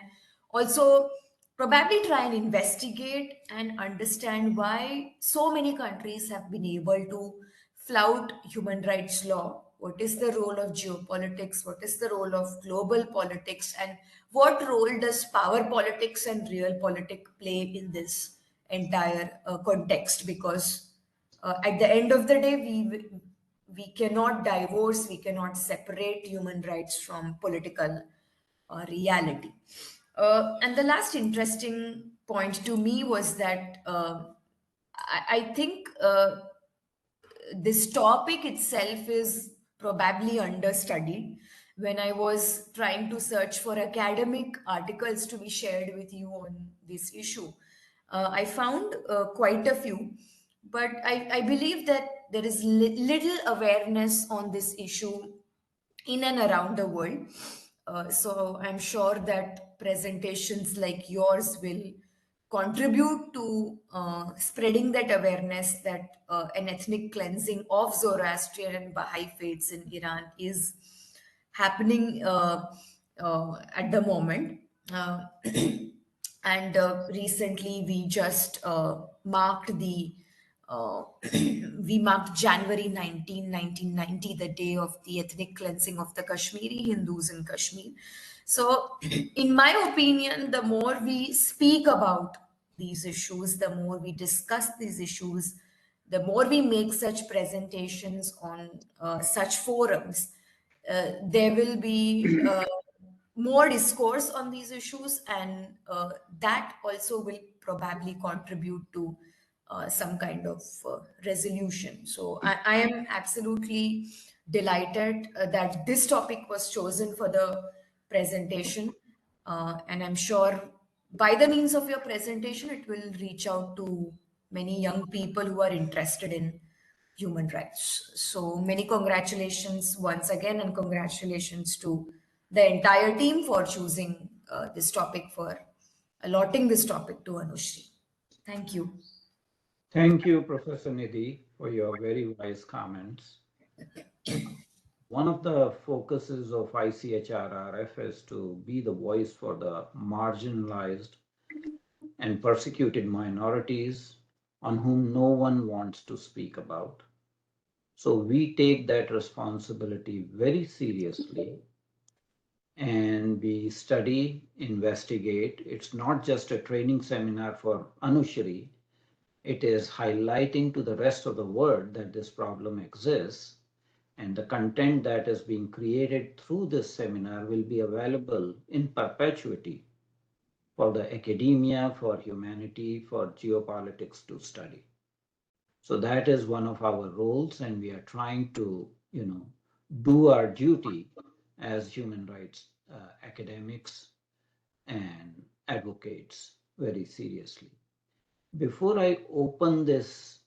also probably try and investigate and understand why so many countries have been able to flout human rights law. What is the role of geopolitics? What is the role of global politics? And what role does power politics and real politics play in this entire context? Because at the end of the day, we cannot divorce, we cannot separate human rights from political reality. And the last interesting point to me was that I think this topic itself is probably understudied. When I was trying to search for academic articles to be shared with you on this issue, I found quite a few, but I believe that there is little awareness on this issue in and around the world. So I'm sure that presentations like yours will contribute to spreading that awareness that an ethnic cleansing of Zoroastrian and Baha'i faiths in Iran is happening at the moment. And recently we just marked the we marked January 19, 1990, the day of the ethnic cleansing of the Kashmiri Hindus in Kashmir. So, in my opinion, the more we speak about these issues, the more we discuss these issues, the more we make such presentations on such forums, there will be more discourse on these issues, and that also will probably contribute to some kind of resolution. So I am absolutely delighted that this topic was chosen for the presentation. And I'm sure by the means of your presentation, it will reach out to many young people who are interested in human rights. So many congratulations once again, and congratulations to the entire team for choosing this topic, for allotting this topic to Anushree. Thank you. Thank you, Professor Nidhi, for your very wise comments. One of the focuses of ICHRRF is to be the voice for the marginalized and persecuted minorities on whom no one wants to speak about. So we take that responsibility very seriously, and we study, investigate. It's not just a training seminar for Anushree. It is highlighting to the rest of the world that this problem exists, and the content that is being created through this seminar will be available in perpetuity for the academia, for humanity, for geopolitics to study. So that is one of our roles, and we are trying to, do our duty as human rights academics and advocates very seriously. Before I open this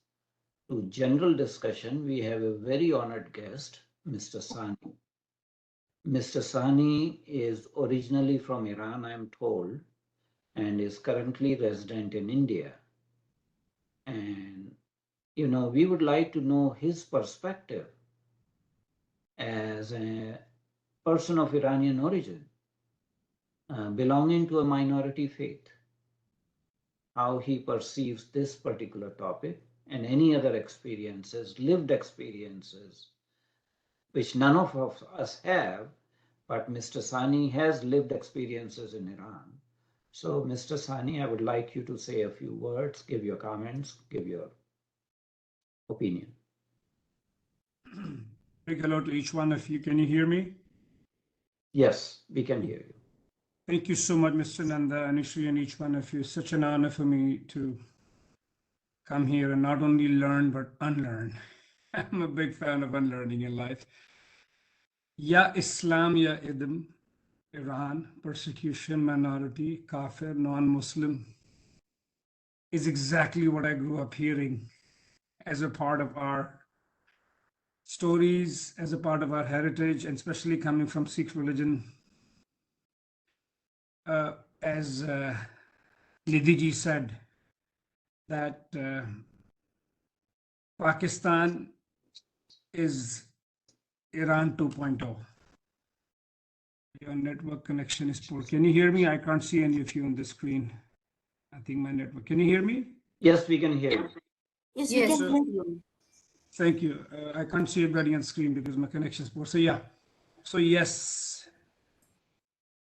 to general discussion, we have a very honored guest, Mr. Sani. Mr. Sani is originally from Iran, I am told, and is currently resident in India. And, we would like to know his perspective as a person of Iranian origin, belonging to a minority faith, how he perceives this particular topic and any other experiences, lived experiences, which none of us have, but Mr. Sani has lived experiences in Iran. So, Mr. Sani, I would like you to say a few words, give your comments, give your opinion. Big hello to each one of you. Can you hear me? Yes, we can hear you. Thank you so much, Mr. Nanda, Anushree, and each one of you. Such an honor for me to come here and not only learn, but unlearn. I'm a big fan of unlearning in life. Ya Islam, ya Idm, Iran, persecution, minority, kafir, non-Muslim, is exactly what I grew up hearing as a part of our stories, as a part of our heritage, and especially coming from Sikh religion. As Nidhi ji said, that Pakistan is Iran 2.0. Your network connection is poor. Can you hear me? I can't see any of you on the screen. I think my network. Can you hear me? Yes, we can hear you. Yes, we Yes. can hear you. Thank you. I can't see everybody on screen because my connection is poor. So yeah. So yes,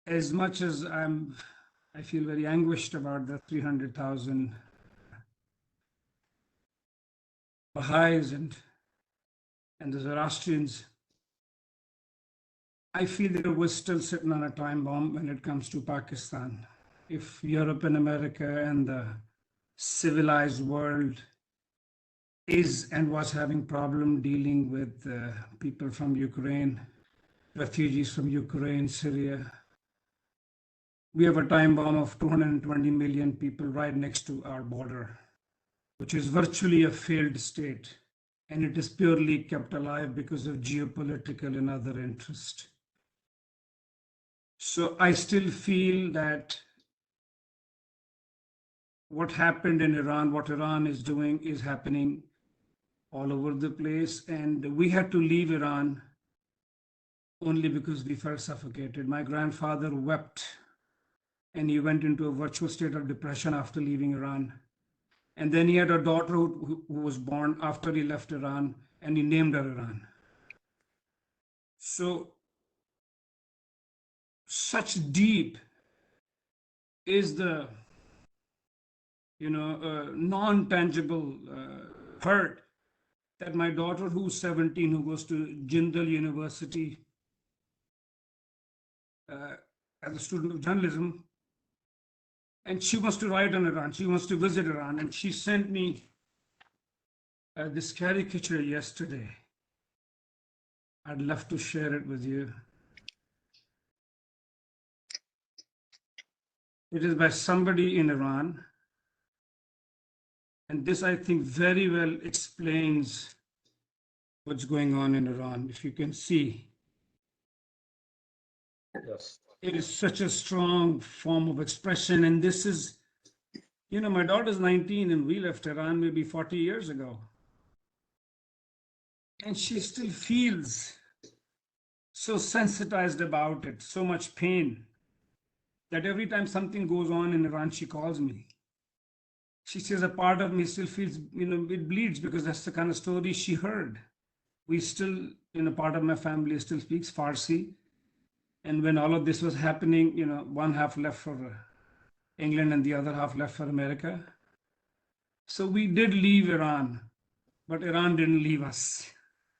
as much as I feel very anguished about the 300,000 Baha'is and the Zoroastrians, I feel that we're still sitting on a time bomb when it comes to Pakistan. If Europe and America and the civilized world is and was having problem dealing with people from Ukraine, refugees from Ukraine, Syria, we have a time bomb of 220 million people right next to our border, which is virtually a failed state. And it is purely kept alive because of geopolitical and other interest. So I still feel that what happened in Iran, what Iran is doing, is happening all over the place. And we had to leave Iran only because we felt suffocated. My grandfather wept and he went into a virtual state of depression after leaving Iran. And then he had a daughter who was born after he left Iran, and he named her Iran. So such deep is the non-tangible hurt that my daughter, who's 17, who goes to Jindal University as a student of journalism, and she wants to write on Iran. She wants to visit Iran, and she sent me this caricature yesterday. I'd love to share it with you. It is by somebody in Iran. And this, I think, very well explains what's going on in Iran. If you can see, Yes. it is such a strong form of expression. And this is, my daughter's 19 and we left Iran maybe 40 years ago. And she still feels so sensitized about it, so much pain, that every time something goes on in Iran, she calls me. She says a part of me still feels, it bleeds because that's the kind of story she heard. We still, part of my family still speaks Farsi. And when all of this was happening, one half left for England and the other half left for America. So we did leave Iran, but Iran didn't leave us.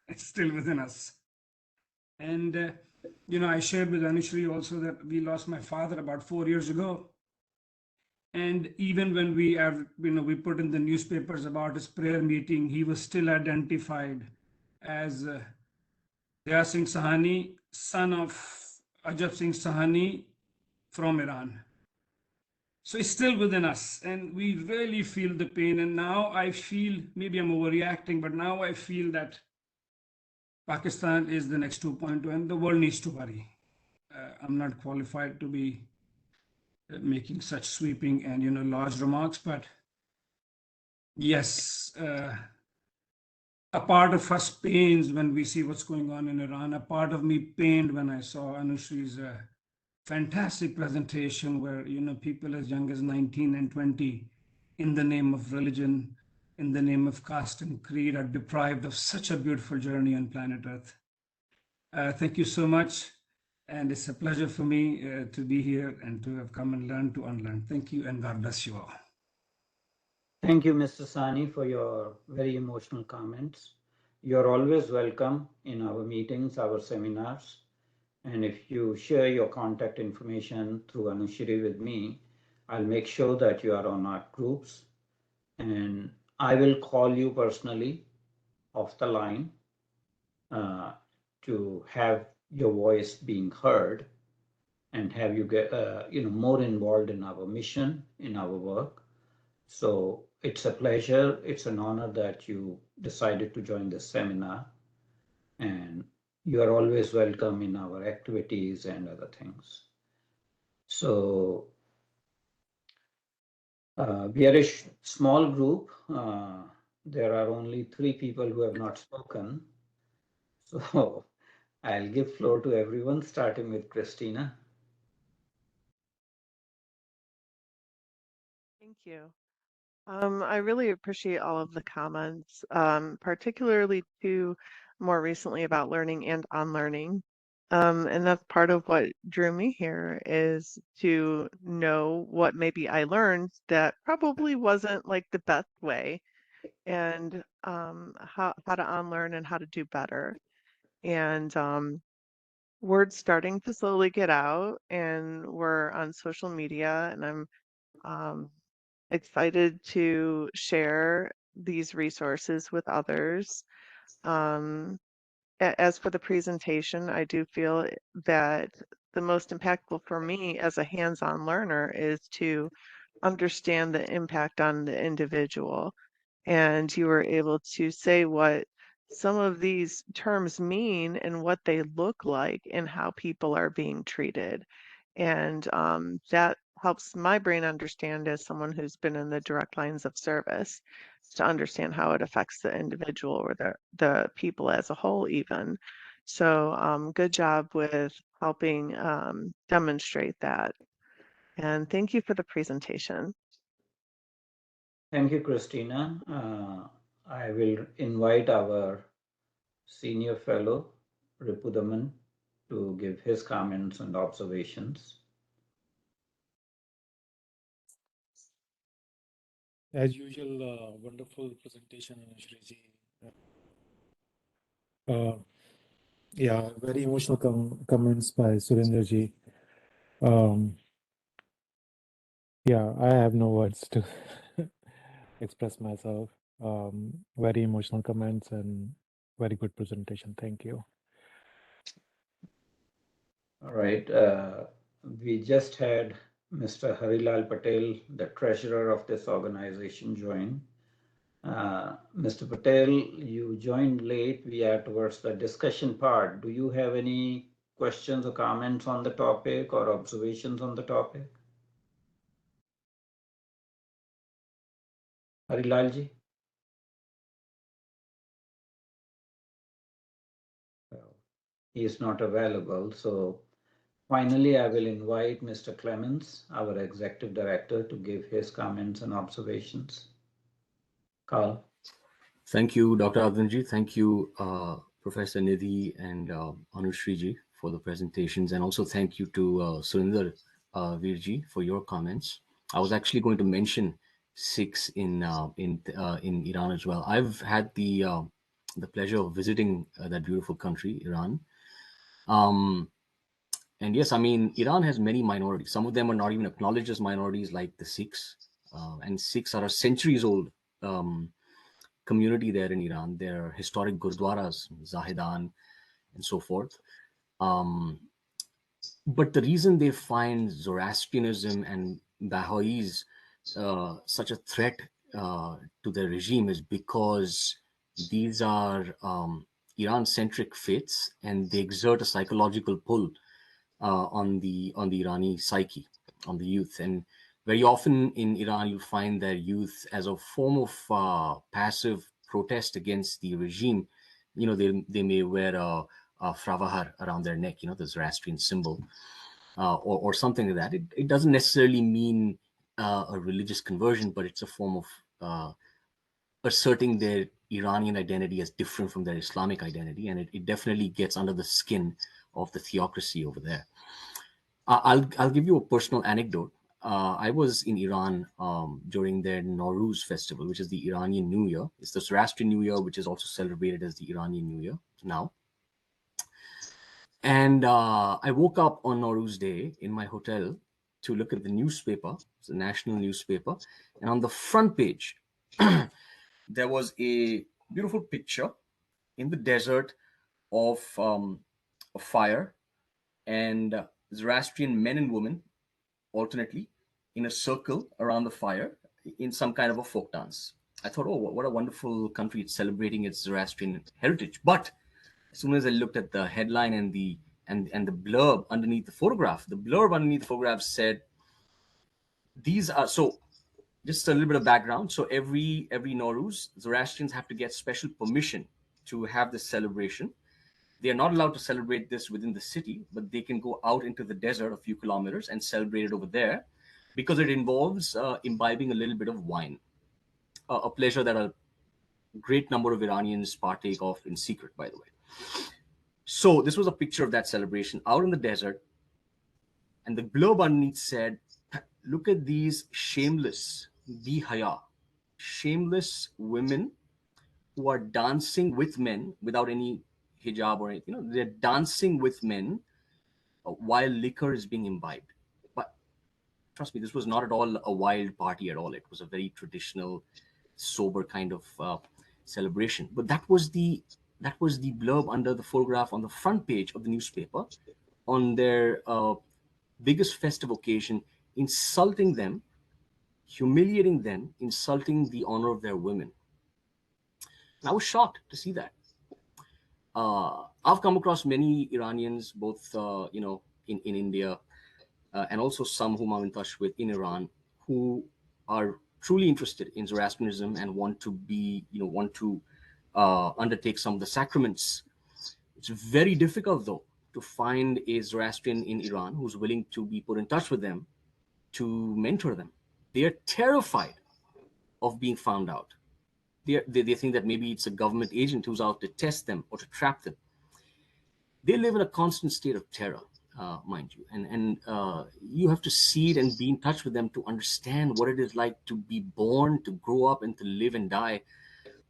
It's still within us. And, I shared with Anushree also that we lost my father about 4 years ago. And even when we we put in the newspapers about his prayer meeting, he was still identified as Daya Singh Sahani, son of Ajab Singh Sahani from Iran. So it's still within us, and we really feel the pain. And now I feel, maybe I'm overreacting, but now I feel that Pakistan is the next 2.2, and the world needs to worry. I'm not qualified to be making such sweeping and large remarks, but yes, a part of us pains when we see what's going on in Iran. A part of me pained when I saw Anushree's fantastic presentation where people as young as 19 and 20, in the name of religion, in the name of caste and creed, are deprived of such a beautiful journey on planet Earth. Thank you so much. And it's a pleasure for me to be here and to have come and learned to unlearn. Thank you, and God bless you all. Thank you, Mr. Sani, for your very emotional comments. You're always welcome in our meetings, our seminars. And if you share your contact information through Anushree with me, I'll make sure that you are on our groups. And I will call you personally off the line to have your voice being heard and have you get more involved in our mission, in our work. So it's a pleasure, it's an honor that you decided to join this seminar, and you are always welcome in our activities and other things. So we are a small group. There are only 3 people who have not spoken. So I'll give floor to everyone, starting with Christina. Thank you. I really appreciate all of the comments, particularly to more recently about learning and unlearning. And that's part of what drew me here, is to know what maybe I learned that probably wasn't like the best way, and how to unlearn and how to do better. And word's starting to slowly get out, and we're on social media, and I'm um, excited to share these resources with others. As for the presentation, I do feel that the most impactful for me as a hands-on learner is to understand the impact on the individual. And you were able to say what some of these terms mean and what they look like and how people are being treated. And that helps my brain understand, as someone who's been in the direct lines of service, to understand how it affects the individual or the people as a whole even. So good job with helping demonstrate that. And thank you for the presentation. Thank you, Christina. I will invite our senior fellow, Ripudaman, to give his comments and observations. As usual, wonderful presentation, Anushree ji. Yeah, very emotional comments by Surendra ji. Yeah, I have no words to express myself. Very emotional comments and very good presentation. Thank you. All right. We just had Mr. Harilal Patel, the treasurer of this organization, join. Mr. Patel, you joined late. We are towards the discussion part. Do you have any questions or comments on the topic or observations on the topic? Harilal ji? He is not available. So finally, I will invite Mr. Clements, our executive director, to give his comments and observations. Carl. Thank you, Dr. Advanji. Thank you, Professor Nidhi and Anushree ji for the presentations. And also thank you to Surinder Virji for your comments. I was actually going to mention Sikhs in Iran as well. I've had the pleasure of visiting that beautiful country, Iran. And yes, I mean, Iran has many minorities. Some of them are not even acknowledged as minorities, like the Sikhs. And Sikhs are a centuries-old community there in Iran. There are historic gurdwaras, Zahedan, and so forth. But the reason they find Zoroastrianism and Baha'is such a threat to their regime is because these are Iran-centric faiths, and they exert a psychological pull on the Irani psyche, on the youth. And very often in Iran, you'll find their youth as a form of passive protest against the regime. You know, they may wear a fravahar around their neck, you know, the Zoroastrian symbol, or something like that. It doesn't necessarily mean a religious conversion, but it's a form of asserting their Iranian identity as different from their Islamic identity. And it definitely gets under the skin of the theocracy over there. I'll give you a personal anecdote. I was in Iran during their Nowruz festival, which is the Iranian New Year. It's the Zoroastrian New Year, which is also celebrated as the Iranian New Year now. And I woke up on Nowruz Day in my hotel to look at the newspaper. It's a national newspaper. And on the front page, there was a beautiful picture in the desert of fire, and Zoroastrian men and women alternately in a circle around the fire in some kind of a folk dance. I thought, oh, what a wonderful country, it's celebrating its Zoroastrian heritage. But as soon as I looked at the headline and the blurb underneath the photograph, said these are so. Just a little bit of background. So every Nowruz, Zoroastrians have to get special permission to have this celebration. They are not allowed to celebrate this within the city, but they can go out into the desert a few kilometers and celebrate it over there, because it involves imbibing a little bit of wine, a pleasure that a great number of Iranians partake of in secret, by the way. So this was a picture of that celebration out in the desert, and the blurb underneath said, look at these shameless, bihaya, shameless women who are dancing with men without any hijab or anything. You know, they're dancing with men while liquor is being imbibed. But trust me, this was not at all a wild party at all. It was a very traditional, sober kind of celebration. But that was the blurb under the photograph on the front page of the newspaper on their biggest festive occasion, insulting them, humiliating them, insulting the honor of their women. And I was shocked to see that. I've come across many Iranians, both in India, and also some whom I'm in touch with in Iran, who are truly interested in Zoroastrianism and want to undertake some of the sacraments. It's very difficult, though, to find a Zoroastrian in Iran who's willing to be put in touch with them to mentor them. They are terrified of being found out. They think that maybe it's a government agent who's out to test them or to trap them. They live in a constant state of terror, mind you, and you have to see it and be in touch with them to understand what it is like to be born, to grow up, and to live and die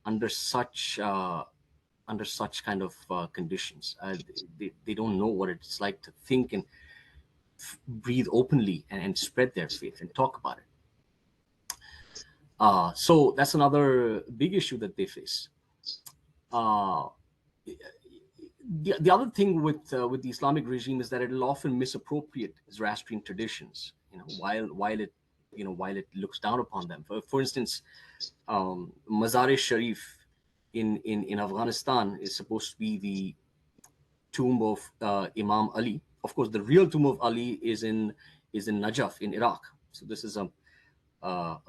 under such kind of conditions. They don't know what it's like to think and breathe openly and spread their faith and talk about it. So that's another big issue that they face. The other thing with the Islamic regime is that it will often misappropriate Zoroastrian traditions, while it looks down upon them. For instance, Mazar-e-Sharif in Afghanistan is supposed to be the tomb of Imam Ali. Of course, the real tomb of Ali is in Najaf in Iraq. So this is a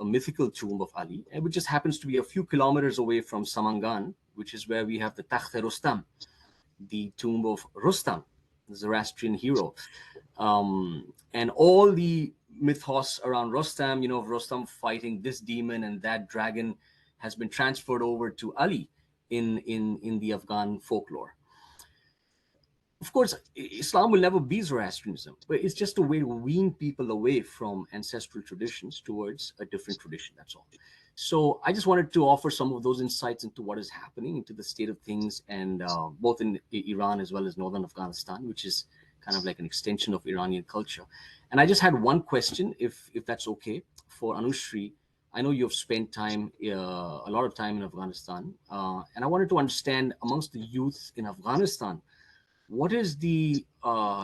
mythical tomb of Ali, which just happens to be a few kilometers away from Samangan, which is where we have the Takht-e-Rustam, the tomb of Rustam, the Zoroastrian hero. And all the mythos around Rustam, of Rustam fighting this demon and that dragon, has been transferred over to Ali in the Afghan folklore. Of course, Islam will never be Zoroastrianism, but it's just a way to wean people away from ancestral traditions towards a different tradition, that's all. So I just wanted to offer some of those insights into what is happening, into the state of things, and both in Iran as well as northern Afghanistan, which is kind of like an extension of Iranian culture. And I just had one question, if that's okay, for Anushree. I know you've spent time, a lot of time in Afghanistan, and I wanted to understand amongst the youth in Afghanistan, what is the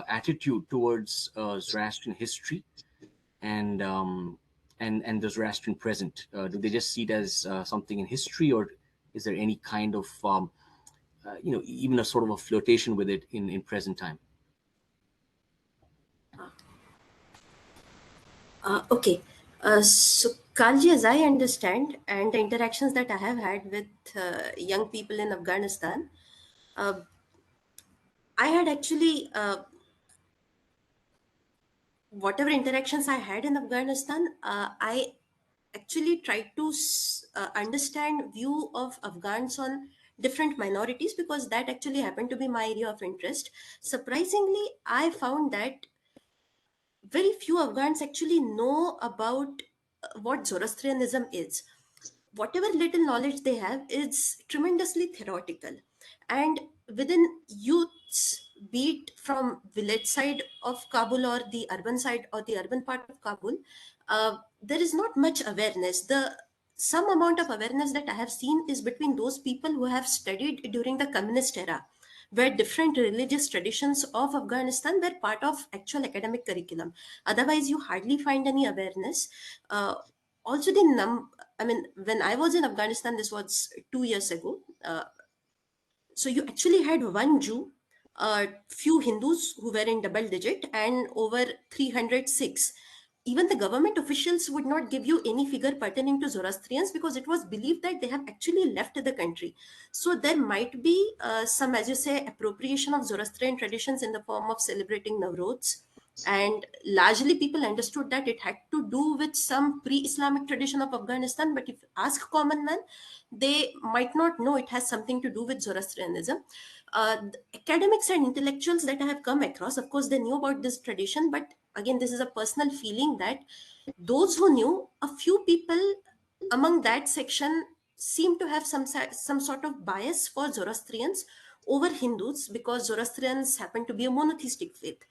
attitude towards Zoroastrian history and the Zoroastrian present? Do they just see it as something in history, or is there any kind of even a sort of a flirtation with it in present time? Okay. So, Kalji, as I understand, and the interactions that I have had with young people in Afghanistan, I had actually, whatever interactions I had in Afghanistan, I actually tried to understand view of Afghans on different minorities, because that actually happened to be my area of interest. Surprisingly, I found that very few Afghans actually know about what Zoroastrianism is. Whatever little knowledge they have is tremendously theoretical. And within youths, be it from village side of Kabul or the urban side or the urban part of Kabul, there is not much awareness. The some amount of awareness that I have seen is between those people who have studied during the communist era, where different religious traditions of Afghanistan were part of actual academic curriculum. Otherwise, you hardly find any awareness. Also, I mean, when I was in Afghanistan, this was 2 years ago. So you actually had one Jew, a few Hindus who were in double digit, and over 306. Even the government officials would not give you any figure pertaining to Zoroastrians because it was believed that they have actually left the country. So there might be some, as you say, appropriation of Zoroastrian traditions in the form of celebrating Navroz. And largely people understood that it had to do with some pre-Islamic tradition of Afghanistan. But if you ask common man, they might not know it has something to do with Zoroastrianism. The academics and intellectuals that I have come across, of course, they knew about this tradition, but again, this is a personal feeling that those who knew, a few people among that section seem to have some sort of bias for Zoroastrians over Hindus because Zoroastrians happen to be a monotheistic faith.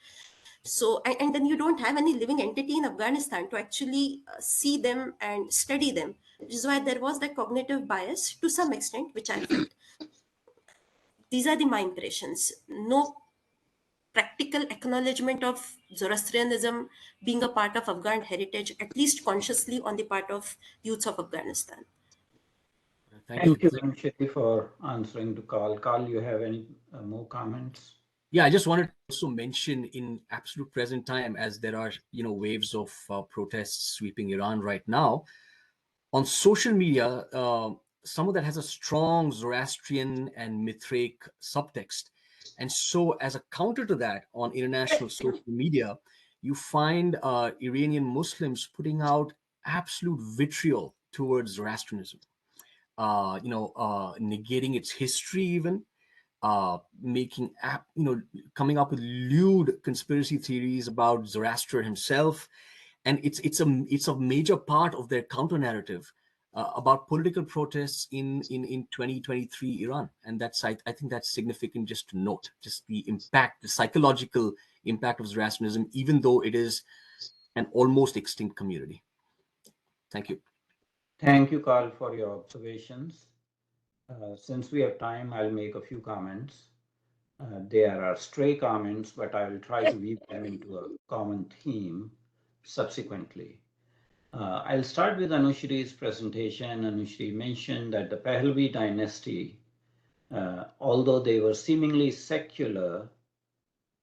So, and then you don't have any living entity in Afghanistan to actually see them and study them, which is why there was that cognitive bias to some extent, which I felt. These are my impressions. No practical acknowledgement of Zoroastrianism being a part of Afghan heritage, at least consciously on the part of youths of Afghanistan. Thank you. Thank you, Anushree, for answering to Carl. Carl, you have any more comments? Yeah, I just wanted to also mention in absolute present time, as there are, waves of protests sweeping Iran right now, on social media, some of that has a strong Zoroastrian and Mithraic subtext. And so as a counter to that, on international social media, you find Iranian Muslims putting out absolute vitriol towards Zoroastrianism, negating its history even, coming up with lewd conspiracy theories about Zoroaster himself. And it's a major part of their counter narrative about political protests in 2023 Iran. And that's, I think that's significant just to note, just the impact, the psychological impact of Zoroastrianism, even though it is an almost extinct community. Thank you. Thank you, Carl, for your observations. Since we have time, I'll make a few comments. There are stray comments, but I will try to weave them into a common theme subsequently. I'll start with Anushree's presentation. Anushree mentioned that the Pahlavi dynasty, although they were seemingly secular,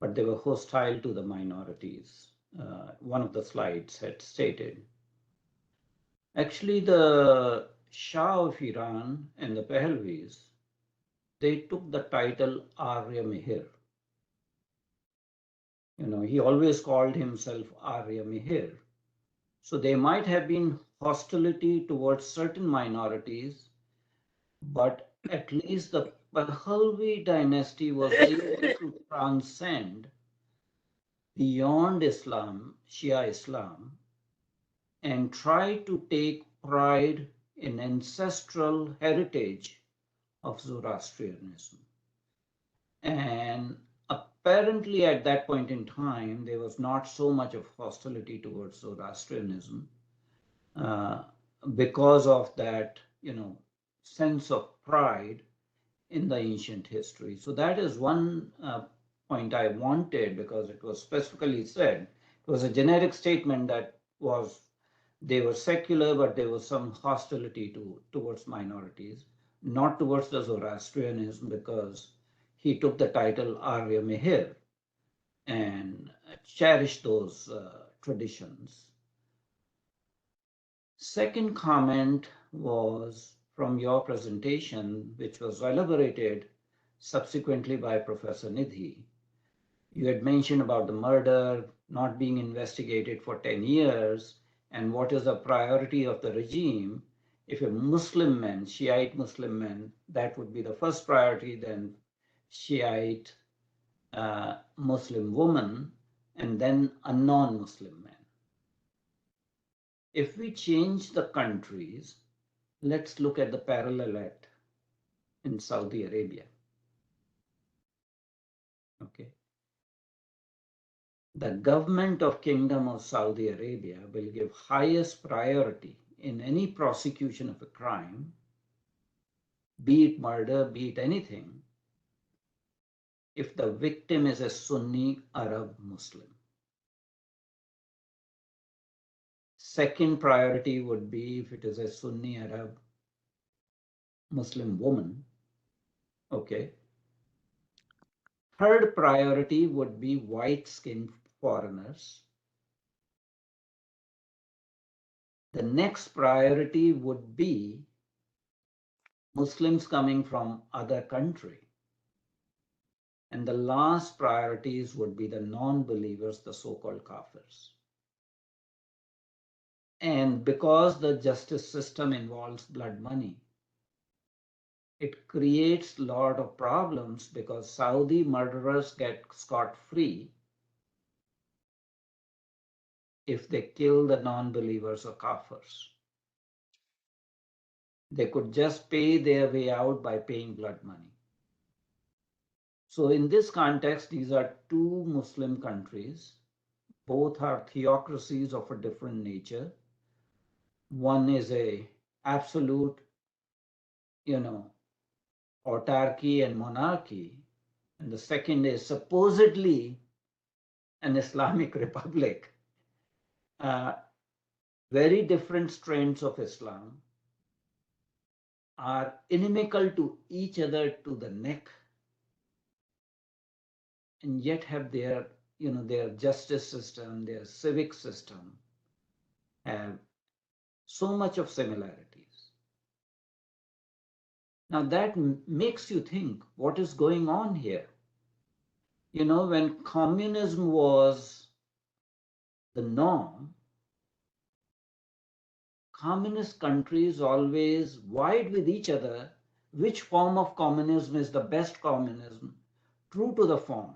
but they were hostile to the minorities. One of the slides had stated. Actually, the Shah of Iran and the Pahlavis, they took the title Arya Mihir. He always called himself Arya Mihir. So there might have been hostility towards certain minorities, but at least the Pahlavi dynasty was able to transcend beyond Islam, Shia Islam, and try to take pride in ancestral heritage of Zoroastrianism. And apparently at that point in time, there was not so much of hostility towards Zoroastrianism because of that, sense of pride in the ancient history. So that is one point I wanted, because it was specifically said. It was a generic statement that was they were secular, but there was some hostility towards minorities, not towards the Zoroastrianism, because he took the title Arya Mihir and cherished those traditions. Second comment was from your presentation, which was elaborated subsequently by Professor Nidhi. You had mentioned about the murder not being investigated for 10 years, and what is the priority of the regime. If a Muslim man, Shiite Muslim man, that would be the first priority, then Shiite Muslim woman, and then a non-Muslim man. If we change the countries, let's look at the parallel act in Saudi Arabia. Okay. The government of Kingdom of Saudi Arabia will give highest priority in any prosecution of a crime, be it murder, be it anything, if the victim is a Sunni Arab Muslim. Second priority would be if it is a Sunni Arab Muslim woman. Okay. Third priority would be white-skinned foreigners. The next priority would be Muslims coming from other country. And the last priorities would be the non-believers, the so-called kafirs. And because the justice system involves blood money, it creates a lot of problems because Saudi murderers get scot-free if they kill the non-believers or kafirs. They could just pay their way out by paying blood money. So in this context, these are two Muslim countries. Both are theocracies of a different nature. One is a absolute, autarky and monarchy. And the second is supposedly an Islamic republic. Very different strains of Islam are inimical to each other to the neck, and yet have their justice system, their civic system have so much of similarities. Now that makes you think, what is going on here? When communism was the norm, communist countries always vied with each other which form of communism is the best communism, true to the form.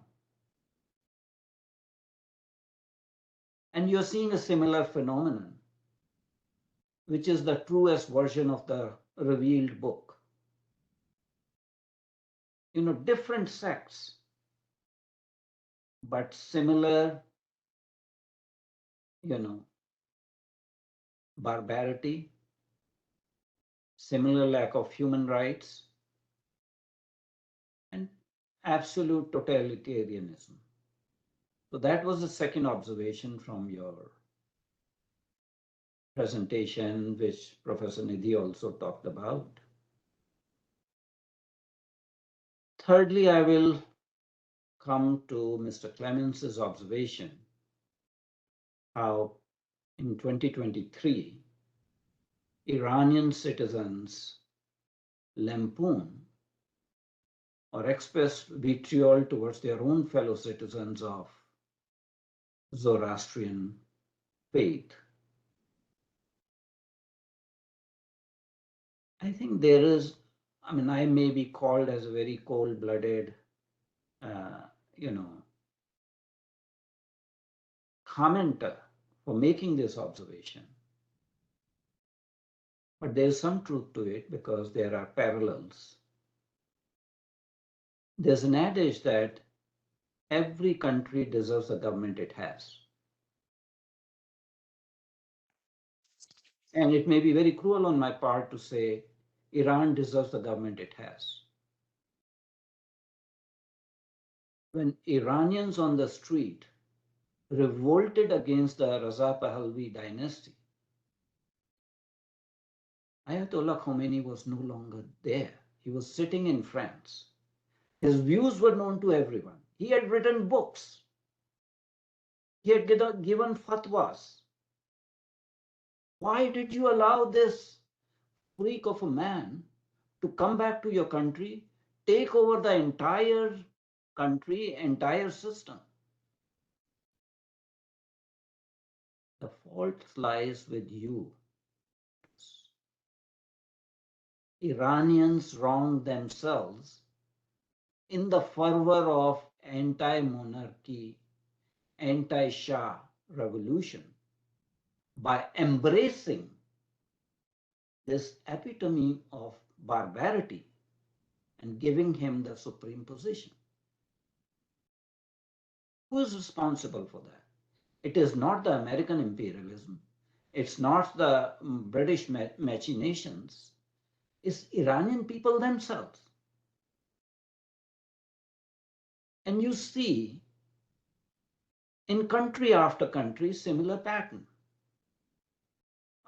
And you're seeing a similar phenomenon, which is the truest version of the revealed book. Different sects, but similar, barbarity, similar lack of human rights, and absolute totalitarianism. So that was the second observation from your presentation, which Professor Nidhi also talked about. Thirdly, I will come to Mr. Clemens's observation, how in 2023, Iranian citizens lampoon or express vitriol towards their own fellow citizens of Zoroastrian faith. I think there is, I may be called as a very cold-blooded, commenter for making this observation. But there's some truth to it because there are parallels. There's an adage that every country deserves the government it has. And it may be very cruel on my part to say Iran deserves the government it has. When Iranians on the street revolted against the Raza Pahlavi dynasty, Ayatollah Khomeini was no longer there. He was sitting in France. His views were known to everyone. He had written books. He had given fatwas. Why did you allow this freak of a man to come back to your country, take over the entire country, entire system? The fault lies with you. Iranians wronged themselves in the fervor of anti-monarchy, anti-Shah revolution by embracing this epitome of barbarity and giving him the supreme position. Who is responsible for that? It is not the American imperialism. It's not the British machinations, it's Iranian people themselves. And you see in country after country similar pattern.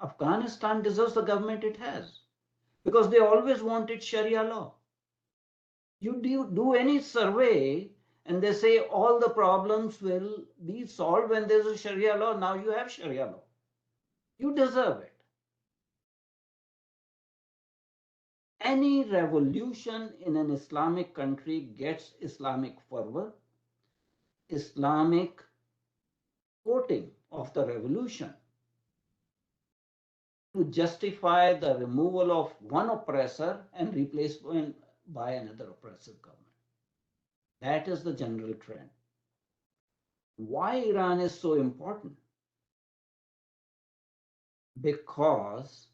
Afghanistan deserves the government it has because they always wanted Sharia law. You do any survey and they say all the problems will be solved when there's a Sharia law. Now you have Sharia law. You deserve it. Any revolution in an Islamic country gets Islamic fervor, Islamic quoting of the revolution to justify the removal of one oppressor and replacement by another oppressive government. That is the general trend. Why Iran is so important? Because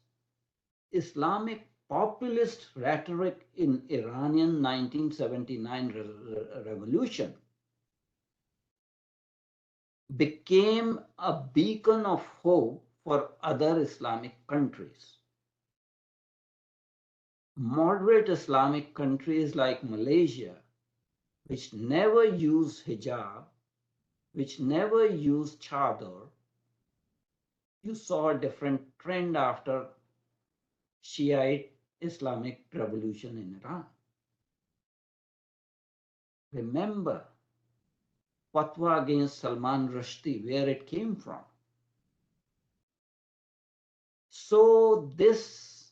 Islamic populist rhetoric in Iranian 1979 revolution became a beacon of hope for other Islamic countries. Moderate Islamic countries like Malaysia, which never use hijab, which never use chador, you saw a different trend after Shiite Islamic revolution in Iran. Remember fatwa against Salman Rushdie, where it came from. So this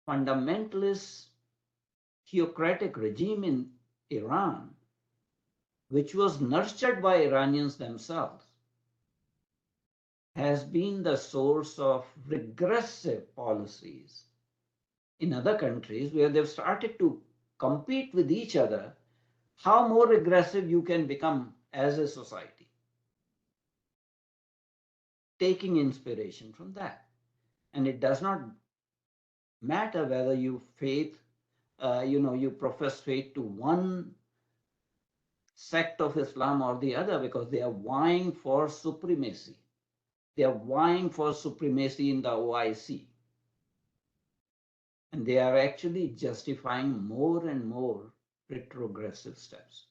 fundamentalist theocratic regime in Iran, which was nurtured by Iranians themselves, has been the source of regressive policies in other countries where they've started to compete with each other, how more aggressive you can become as a society, taking inspiration from that. And it does not matter whether you you profess faith to one sect of Islam or the other, because they are vying for supremacy. They are vying for supremacy in the OIC. And they are actually justifying more and more retrogressive steps.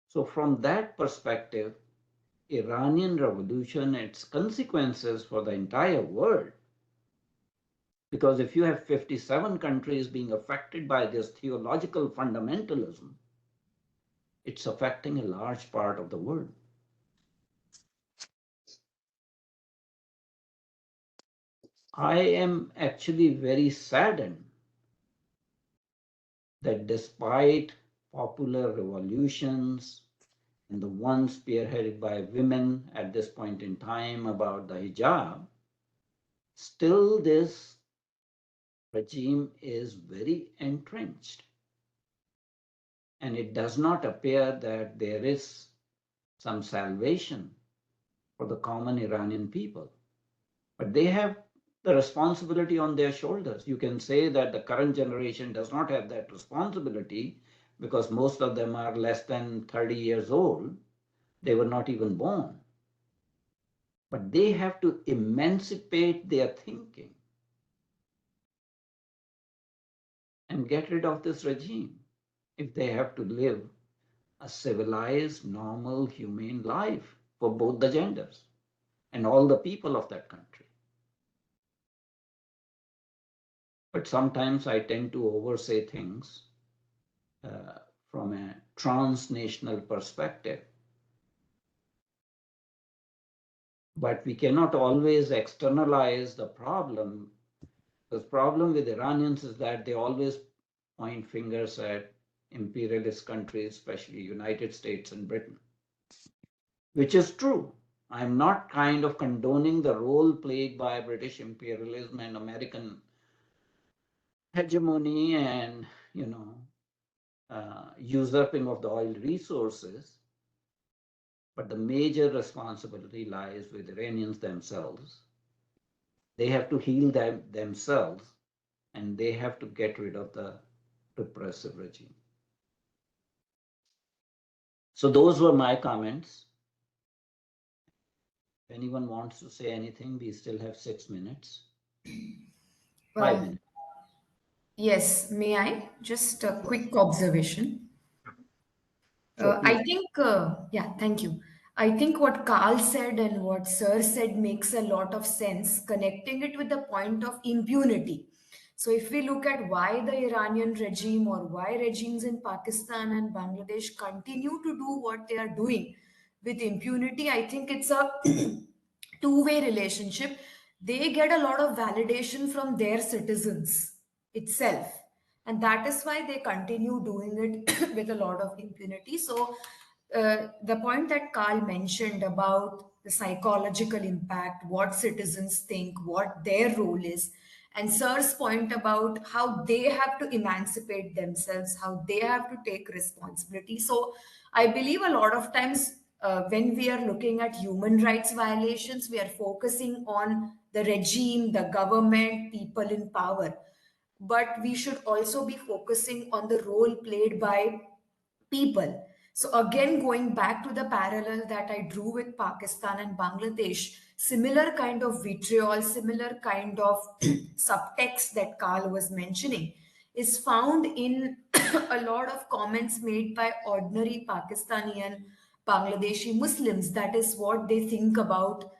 So from that perspective, Iranian revolution, its consequences for the entire world, because if you have 57 countries being affected by this theological fundamentalism, it's affecting a large part of the world. I am actually very saddened that despite popular revolutions and the ones spearheaded by women at this point in time about the hijab, still this regime is very entrenched. And it does not appear that there is some salvation for the common Iranian people. But they have the responsibility on their shoulders. You can say that the current generation does not have that responsibility because most of them are less than 30 years old. They were not even born. But they have to emancipate their thinking and get rid of this regime if they have to live a civilized, normal, humane life for both the genders and all the people of that country. But sometimes I tend to oversay things from a transnational perspective. But we cannot always externalize the problem. The problem with Iranians is that they always point fingers at imperialist countries, especially United States and Britain, which is true. I'm not kind of condoning the role played by British imperialism and American hegemony and, usurping of the oil resources. But the major responsibility lies with Iranians themselves. They have to heal themselves, and they have to get rid of the repressive regime. So those were my comments. If anyone wants to say anything, we still have 6 minutes. 5 Um, minutes. yes, may I? Just a quick observation. Sure, please. I think, yeah, thank you. I think what Carl said and what Sir said makes a lot of sense, connecting it with the point of impunity. So, if we look at why the Iranian regime or why regimes in Pakistan and Bangladesh continue to do what they are doing with impunity, I think it's a two-way relationship. They get a lot of validation from their citizens itself, and that is why they continue doing it with a lot of impunity. So the point that Carl mentioned about the psychological impact, what citizens think, what their role is, and Sir's point about how they have to emancipate themselves, how they have to take responsibility. So I believe a lot of times when we are looking at human rights violations, we are focusing on the regime, the government, people in power. But we should also be focusing on the role played by people. So again, going back to the parallel that I drew with Pakistan and Bangladesh, similar kind of vitriol, similar kind of subtext that Carl was mentioning is found in a lot of comments made by ordinary Pakistani and Bangladeshi Muslims. That is what they think about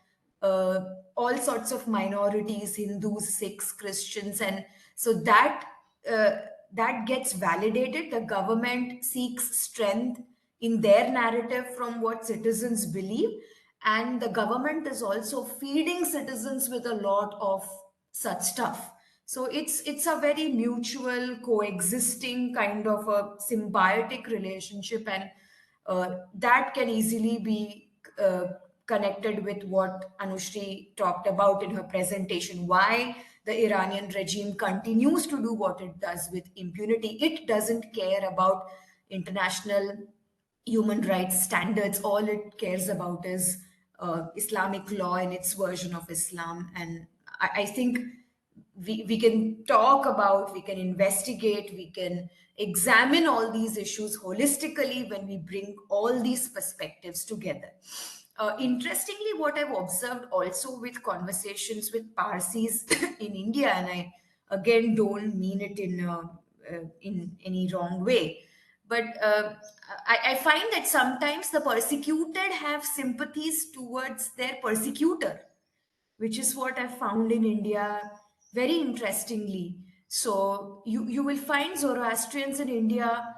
uh, all sorts of minorities, Hindus, Sikhs, Christians, and so uh, that gets validated. The government seeks strength in their narrative from what citizens believe, and the government is also feeding citizens with a lot of such stuff. So it's a very mutual, coexisting kind of a symbiotic relationship, and that can easily be connected with what Anushree talked about in her presentation. Why the Iranian regime continues to do what it does with impunity. It doesn't care about international human rights standards. All it cares about is Islamic law and its version of Islam. And I think we can talk about, we can investigate, we can examine all these issues holistically when we bring all these perspectives together. Interestingly, what I've observed also with conversations with Parsis in India, and I again don't mean it in any wrong way, but I find that sometimes the persecuted have sympathies towards their persecutor, which is what I found in India very interestingly. So you will find Zoroastrians in India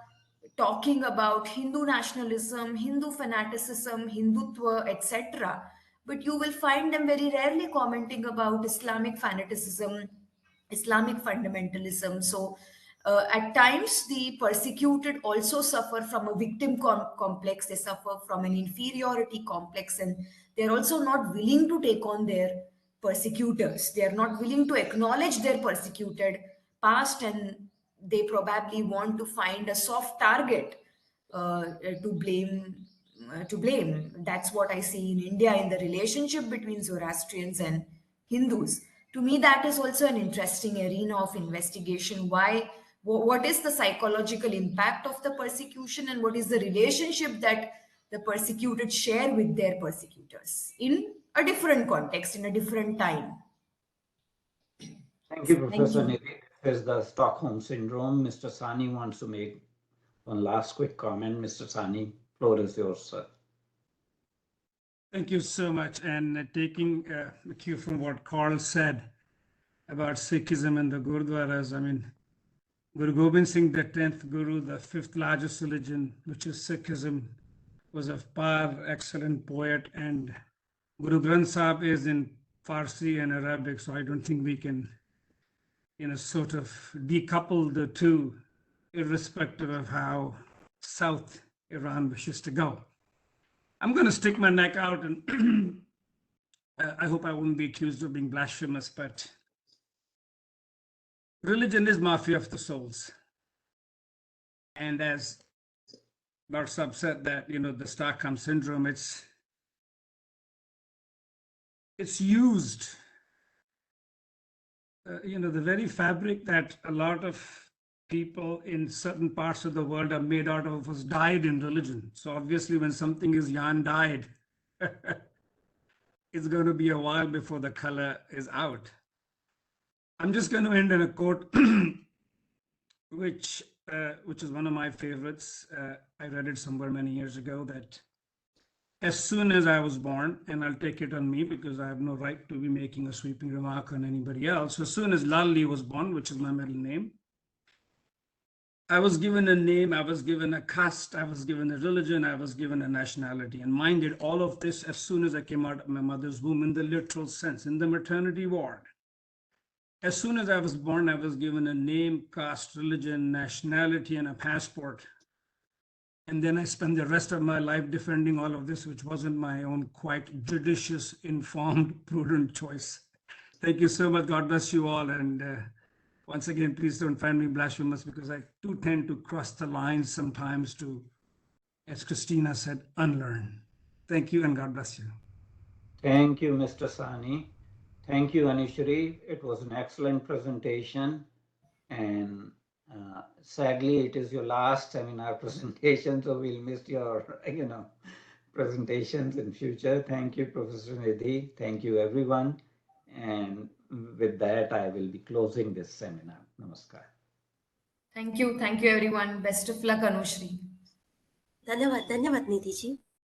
talking about Hindu nationalism, Hindu fanaticism, Hindutva, etc. But you will find them very rarely commenting about Islamic fanaticism, Islamic fundamentalism. So, at times, the persecuted also suffer from a victim complex, they suffer from an inferiority complex, and they're also not willing to take on their persecutors. They are not willing to acknowledge their persecuted past, and they probably want to find a soft target to blame. To blame. That's what I see in India in the relationship between Zoroastrians and Hindus. To me, that is also an interesting arena of investigation. Why? What is the psychological impact of the persecution, and what is the relationship that the persecuted share with their persecutors in a different context, in a different time? Thank you, Thank Professor you. Nidhi. This is the Stockholm Syndrome. Mr. Sani wants to make one last quick comment. Mr. Sani, floor is yours, sir. Thank you so much. And taking a cue from what Carl said about Sikhism and the Gurdwaras, I mean, Guru Gobind Singh, the 10th Guru, the fifth largest religion, which is Sikhism, was a par excellent poet. And Guru Granth Sahib is in Farsi and Arabic, so I don't think we can, sort of decouple the two, irrespective of how South Iran wishes to go. I'm going to stick my neck out, and I hope I won't be accused of being blasphemous, but religion is mafia of the souls. And as Dr. Sab said that, the Stockholm Syndrome, it's used, the very fabric that a lot of people in certain parts of the world are made out of was dyed in religion. So obviously when something is yarn dyed, it's going to be a while before the color is out. I'm just going to end in a quote, which is one of my favorites. I read it somewhere many years ago, that as soon as I was born, and I'll take it on me because I have no right to be making a sweeping remark on anybody else. As soon as Lalli was born, which is my middle name, I was given a name, I was given a caste, I was given a religion, I was given a nationality. And mine did all of this as soon as I came out of my mother's womb, in the literal sense, in the maternity ward. As soon as I was born, I was given a name, caste, religion, nationality, and a passport. And then I spent the rest of my life defending all of this, which wasn't my own quite judicious, informed, prudent choice. Thank you so much. God bless you all. And once again, please don't find me blasphemous, because I do tend to cross the lines sometimes to, as Christina said, unlearn. Thank you and God bless you. Thank you, Mr. Sani. Thank you, Anushree. It was an excellent presentation. And sadly, it is your last seminar presentation, so we'll miss your, presentations in future. Thank you, Professor Nidhi. Thank you, everyone. And with that, I will be closing this seminar. Namaskar. Thank you. Thank you, everyone. Best of luck, Anushree. धन्यवाद, धन्यवाद निधि जी.